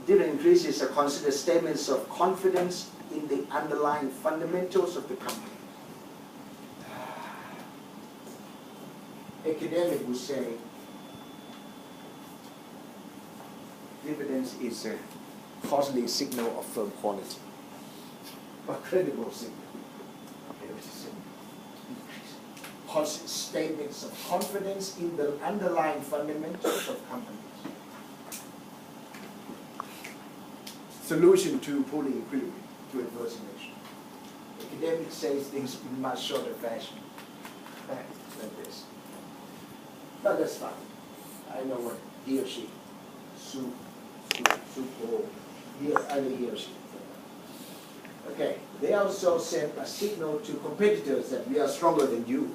Dividend increases are considered statements of confidence in the underlying fundamentals of the company. Academic would say dividends is a costly signal of firm quality, a credible signal. Statements of confidence in the underlying fundamentals of companies. Solution to pulling equilibrium, to adverse selection. Academic says things in much shorter fashion, like this. But that's fine. I know what he or she, either he or she. Okay, they also send a signal to competitors that we are stronger than you.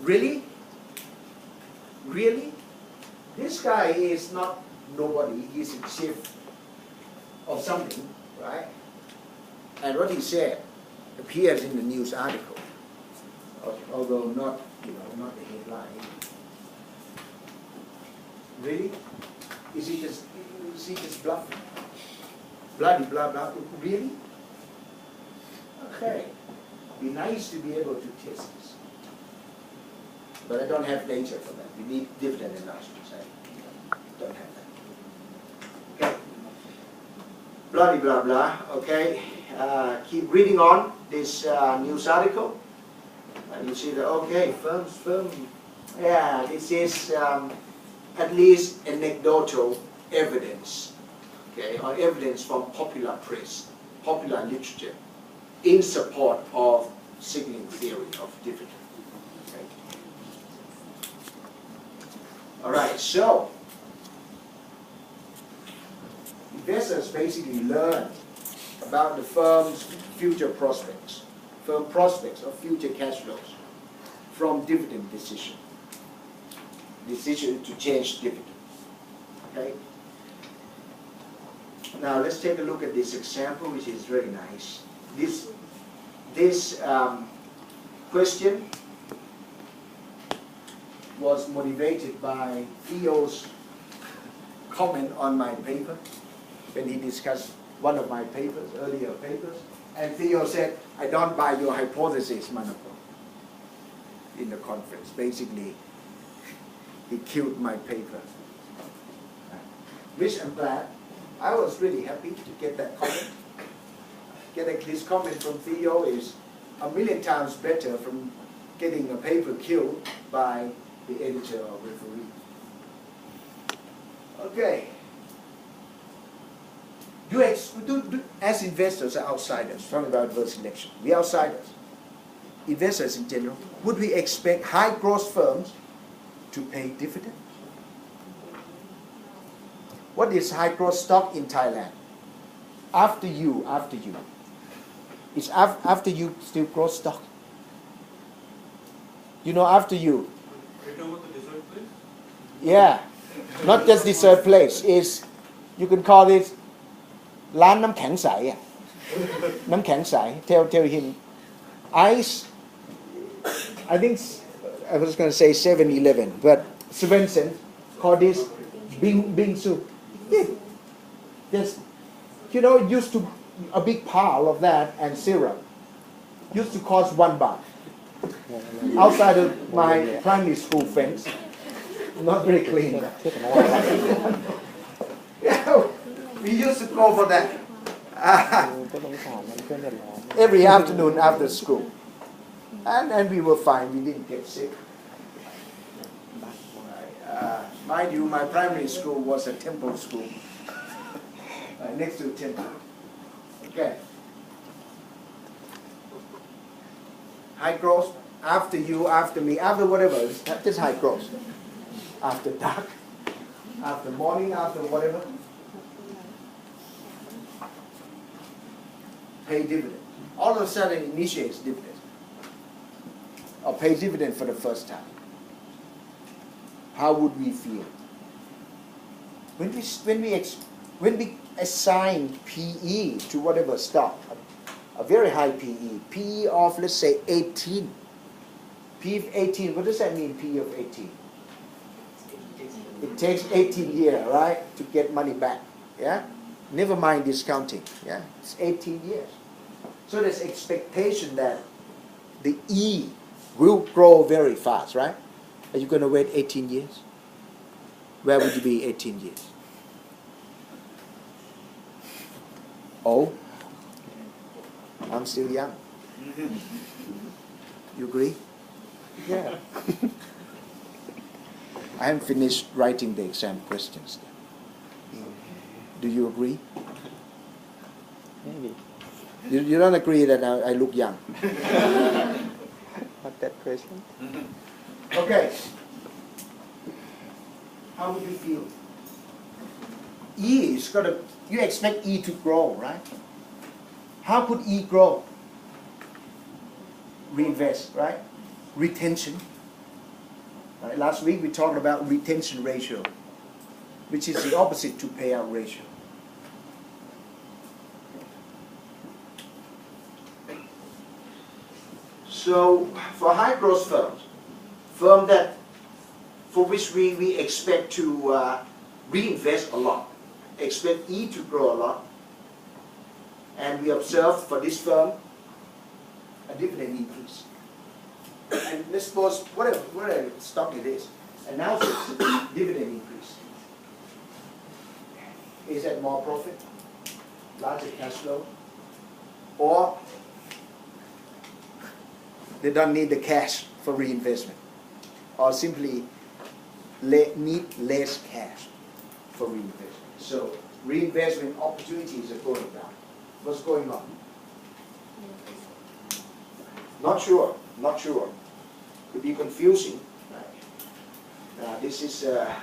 Really? Really? This guy is not nobody, he's a chief of something, right? And what he said appears in the news article, although not, not the headline. Really? Is he just bluffing? Bloody blah blah. Really? Okay. Be nice to be able to test this. But I don't have data for that. We need dividend announcements. I don't have that. Okay. Bloody blah blah. Okay. Keep reading on this news article. And you see that, okay, firm. Yeah, this is at least anecdotal evidence, okay, or evidence from popular press, popular literature, in support of signaling theory of dividend. Okay. All right, so investors basically learn about the firm's future prospects, firm prospects of future cash flows from dividend decision to change dividend. Okay. Now let's take a look at this example, which is very nice. This question was motivated by Theo's comment on my paper when he discussed one of my papers, earlier papers, and Theo said, "I don't buy your hypothesis, Manako," in the conference. Basically, he killed my paper. Which I'm glad. I was really happy to get that comment. Getting this comment from Theo is a million times better from getting a paper killed by the editor or referee. Okay. As investors are outsiders, talking about adverse selection, we are outsiders. Investors in general, would we expect high growth firms to pay dividends? What is high growth stock in Thailand? After you. It's after you still growth stock. After you. Right over the dessert place? Yeah. Not just this third place. Is you can call it ร้านน้ำแข็งใส น้ำแข็งใส tell him ice. I think I was going to say 7-Eleven, but Swensen call this bingsu. Yeah. Just used to a big pile of that and syrup used to cost $1 outside of my primary school fence. Not very clean. Yeah, we used to go for that every afternoon after school, and we were fine. We didn't get sick. Mind you, my primary school was a temple school next to a temple. Okay. High growth, after you, after me, after whatever. It's not just high growth. After dark, after morning, after whatever. Pay dividend. All of a sudden initiates dividend. Or pay dividend for the first time. How would we feel? When we assign PE to whatever stock, a very high PE of let's say 18. PE of 18, what does that mean, PE of 18? It takes 18 years, right, to get money back, yeah? Never mind discounting, yeah? It's 18 years. So there's expectation that the E will grow very fast, right? Are you going to wait 18 years? Where would you be 18 years? Oh, I'm still young. You agree? Yeah. I haven't finished writing the exam questions. Do you agree? Maybe. You don't agree that I look young? Not that question. Okay. How would you feel? E is got to, you expect E to grow, right? How could E grow? Reinvest, right? Retention. Right? Last week we talked about retention ratio, which is the opposite to payout ratio. So for high growth firms, for which we expect to reinvest a lot, expect E to grow a lot, and we observe for this firm a dividend increase. And let's suppose whatever stock it is, announces dividend increase. Is that more profit, larger cash flow, or they don't need the cash for reinvestment, or simply need less cash for reinvestment? So reinvestment opportunities are going down. What's going on? Not sure. Could be confusing. This is a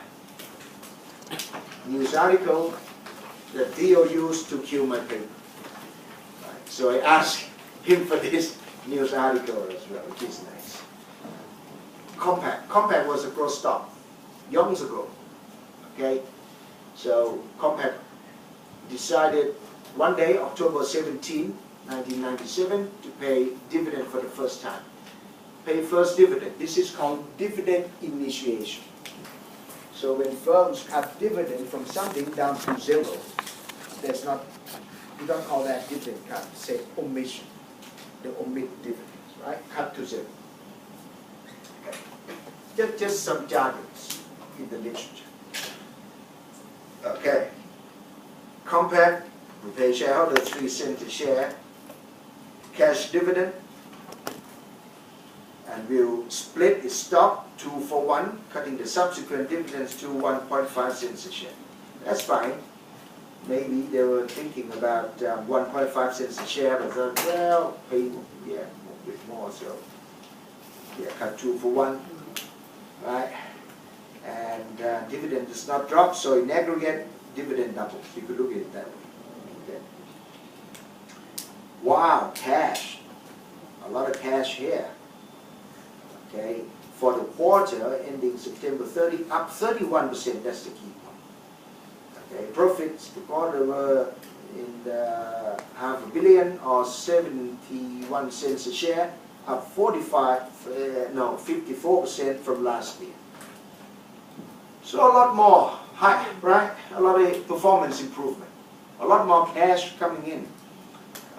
news article that Theo used to kill my paper. So I asked him for this news article as well, which is nice. Compaq was a growth stock years ago. Okay, so Compaq decided one day, October 17, 1997, to pay dividend for the first time. Pay first dividend. This is called dividend initiation. So when firms cut dividend from something down to zero, that's not, you don't call that dividend cut, say omission. They omit dividends, right? Cut to zero. Okay. Just some jargons in the literature. Okay. Compaq, we pay shareholders 3 cents a share, cash dividend, and we'll split its stock 2 for 1, cutting the subsequent dividends to 1.5 cents a share. That's fine. Maybe they were thinking about 1.5 cents a share, but thought, well, pay a bit more, so cut 2 for 1, right? And dividend does not drop, so in aggregate, dividend doubles. You could look at it that way. Okay. Wow, cash. A lot of cash here. Okay, for the quarter ending September 30, up 31%, that's the key point. Okay, profits the quarter were in the $500 million or 71 cents a share, up 54% from last year. So a lot more high, right? A lot of performance improvement. A lot more cash coming in.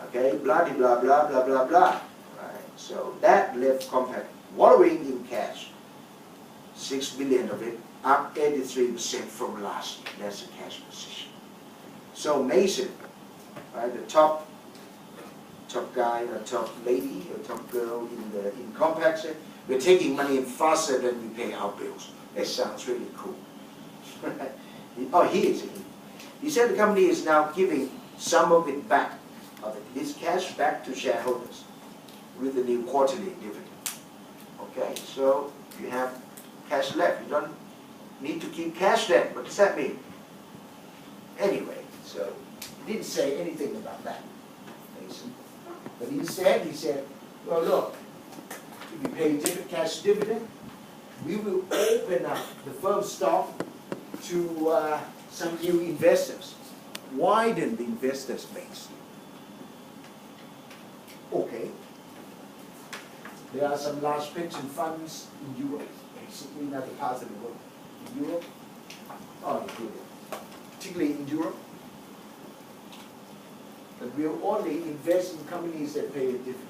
Okay, blah, blah, blah, blah, blah, blah. Right? So that left Compaq wallowing in cash. 6 billion of it, up 83% from last year. That's a cash position. So Mason, right, the top guy, or top lady, or top girl in Compaq said, we're taking money in faster than we pay our bills. That sounds really cool. Oh, he is. He said the company is now giving some of it back, this cash back to shareholders with the new quarterly dividend. Okay, so you have cash left. You don't need to keep cash then. What does that mean? Anyway, so he didn't say anything about that, Mason. But instead, he said, well, look, if you pay cash dividend, we will open up the firm stock to some new investors. Widen the investors' base. Okay. There are some large pension funds in Europe, basically in other parts of the world. In Europe, particularly in Europe, that will only invest in companies that pay a dividend.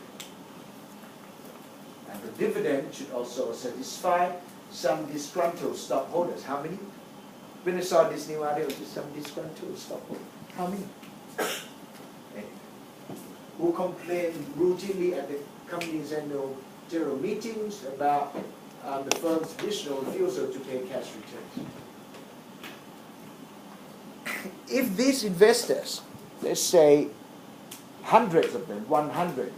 And the dividend should also satisfy some disgruntled stockholders. How many? When I saw this new article, some disgruntled stockholders. How many? Who complain routinely at the company's annual general meetings about the firm's additional refusal to pay cash returns. If these investors, let's say hundreds of them, 100,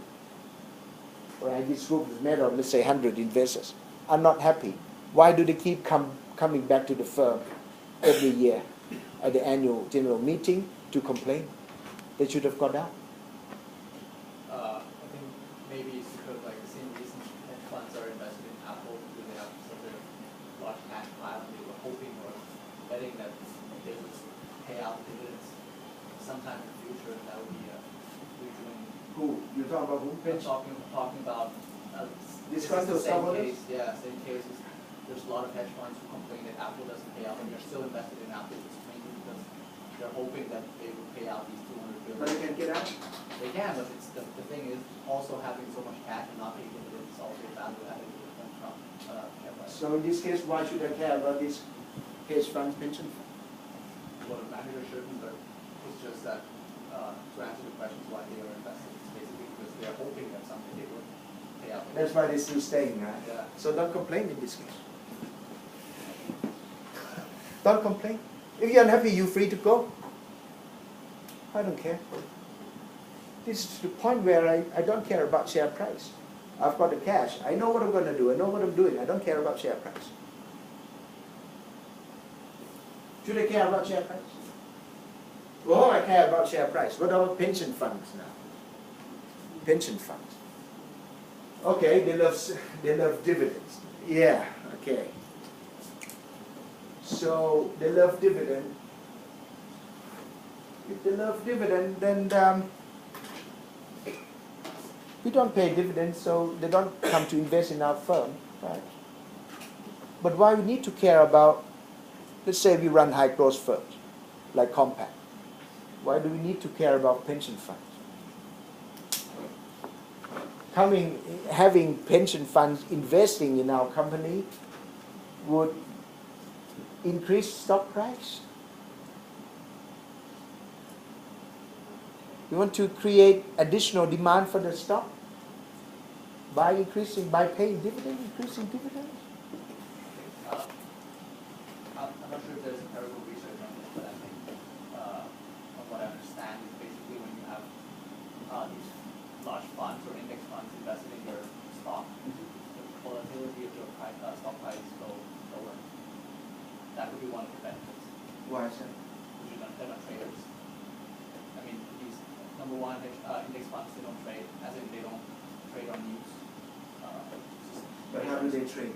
right, this group is made of, let's say 100 investors, are not happy, why do they keep coming back to the firm every year at the annual general meeting to complain? They should have got out. sometime in the future, that would be we're doing. Who? You're talking about who? We're talking about This is kind the of same stockholders? case. Yeah, same case. There's a lot of hedge funds who complain that Apple doesn't pay out, and they're still invested in Apple, which is mainly because they're hoping that they will pay out these $200 But they billion. can get out? They can, but it's the thing is also having so much cash and not paying dividends is also a value added to the share price. So in this case, why should I care about this hedge fund pension fund? Well, the manager shouldn't, but it's just that to answer the questions why they are invested, it's basically because they are hoping that someday they will pay out. That's why they're still staying, right? Yeah. So don't complain in this case. Don't complain. If you're unhappy, you're free to go. I don't care. This is the point where I don't care about share price. I've got the cash. I know what I'm going to do. I know what I'm doing. I don't care about share price. Should I care about share price? Well, I care about share price. What about pension funds now? Pension funds. Okay, they love dividends. Yeah, okay. So they love dividend. If they love dividend, then we don't pay dividends, so they don't come to invest in our firm, right? But why we need to care about, let's say we run high growth firms, like Compact. Why do we need to care about pension funds? Having pension funds investing in our company would increase stock price. We want to create additional demand for the stock by paying dividend, increasing dividends. I'm not sure if there's empirical research on this, but I think from what I understand is basically when you have these large funds or index funds invested in your stock, the volatility of your stock price go lower. That would be one of the benefits. Why is that? Because they're not traders. I mean, these number one index funds, they don't trade, as in they don't trade on news. But how do they trade?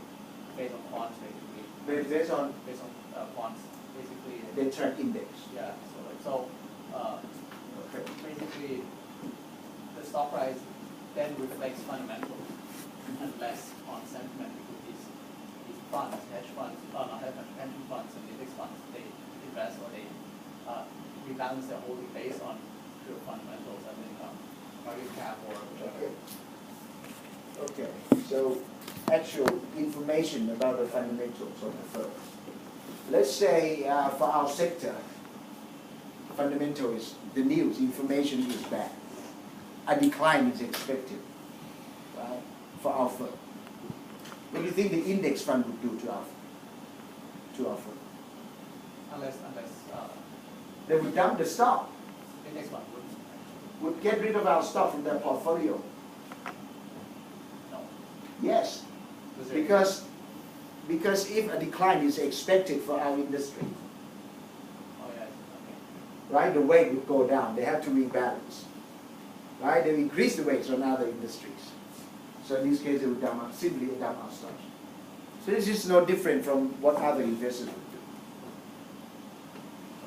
Based on quants, basically. Based on Quants, basically. they track index. Yeah, so Okay. basically, the stock price then reflects fundamentals and less on sentiment, because these funds, hedge funds, not hedge funds, pension funds and index funds, they invest or they rebalance their holding based on pure fundamentals and income, market cap or whichever. Okay. So actual information about the fundamentals of the firm. Let's say for our sector, fundamental is the news, information is bad. A decline is expected, right, for our firm. What do you think the index fund would do to our firm? Unless They would dump the stock, index fund would get rid of our stock from their portfolio. no. Yes, because if a decline is expected for our industry, Oh yeah, okay. right, the weight would go down. They have to rebalance. Right, they increase the weights on other industries. So in this case, they would simply dump our stocks. So this is no different from what other investors would do.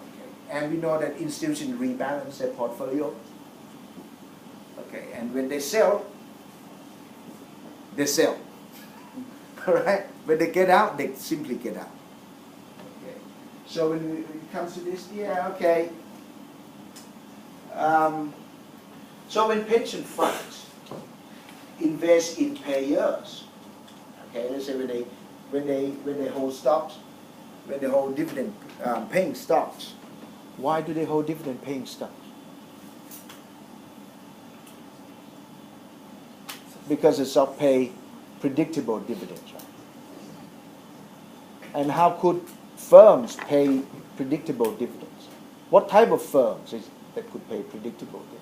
Okay. And we know that institutions rebalance their portfolio. Okay, and when they sell, they sell. All right? When they get out, they simply get out. Okay. So when it comes to this, yeah, okay. So when pension funds invest in payers, okay, let's say when they hold stocks, when they hold dividend paying stocks, why do they hold dividend paying stocks? Because the stock pay predictable dividends, right? And how could firms pay predictable dividends? What type of firms that could pay predictable dividends?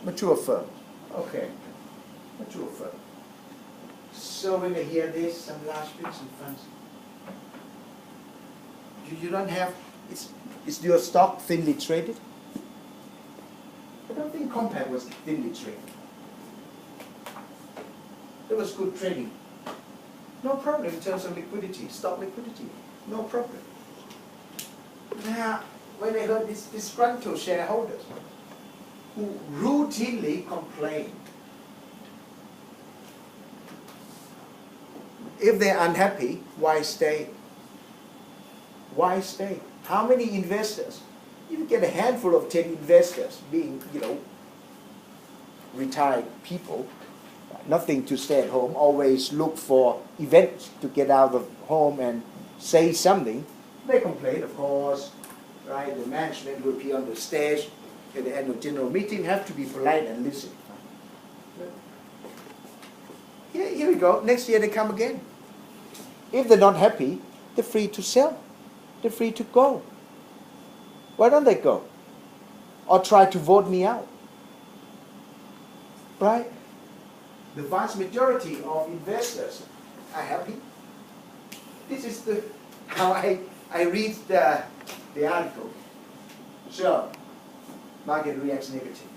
Mature firms. Okay. Mature firms. So when you hear this, some large pension funds, you don't have, is your stock thinly traded? I don't think Compact was thinly traded. There was good trading. No problem in terms of liquidity, stock liquidity. No problem. Now, when I heard this disgruntled shareholders who routinely complain, if they're unhappy, why stay? Why stay? How many investors? You get a handful of 10 investors being, retired people, nothing to stay at home, always look for events to get out of home and say something. They complain, of course, right? The management will appear on the stage at the annual general meeting, have to be polite and listen. Here we go. Next year they come again. If they're not happy, they're free to sell. They're free to go. Why don't they go? Or try to vote me out? Right? The vast majority of investors are happy. This is how I read the article. So, market reacts negatively.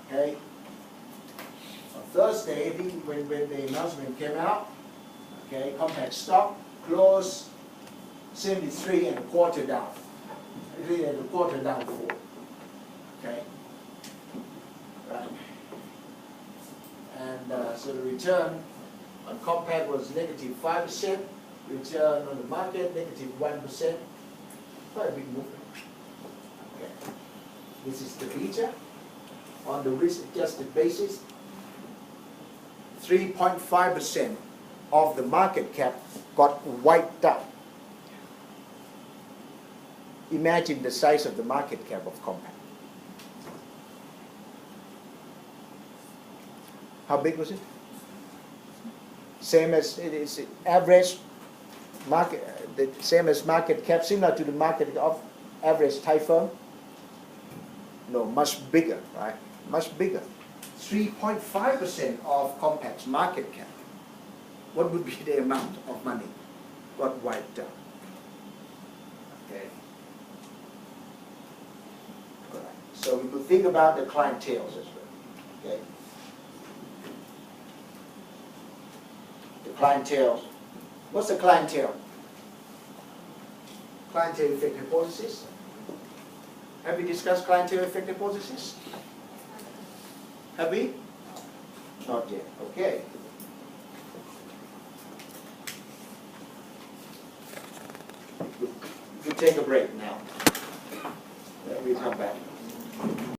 Okay? On Thursday, when the announcement came out, okay, compact stock closed 73 and a quarter down. 3 and a quarter down 4. Okay? Right. And so the return on compact was negative 5%, return on the market negative 1%. Quite a big movement. Okay. This is the beta. On the risk-adjusted basis, 3.5% of the market cap got wiped out. Imagine the size of the market cap of compact. How big was it? Same as it is average market, the same as market cap, similar to the market of average Thai firm. No, much bigger, right? Much bigger. 3.5% of compact's market cap. What would be the amount of money got wiped out? Okay. All right. So we could think about the clientele as well. Okay. The clientele. What's the clientele? Clientele effect hypothesis. Have we discussed clientele effect hypothesis? Have we? Not yet. Okay. We'll take a break now. Then we come back.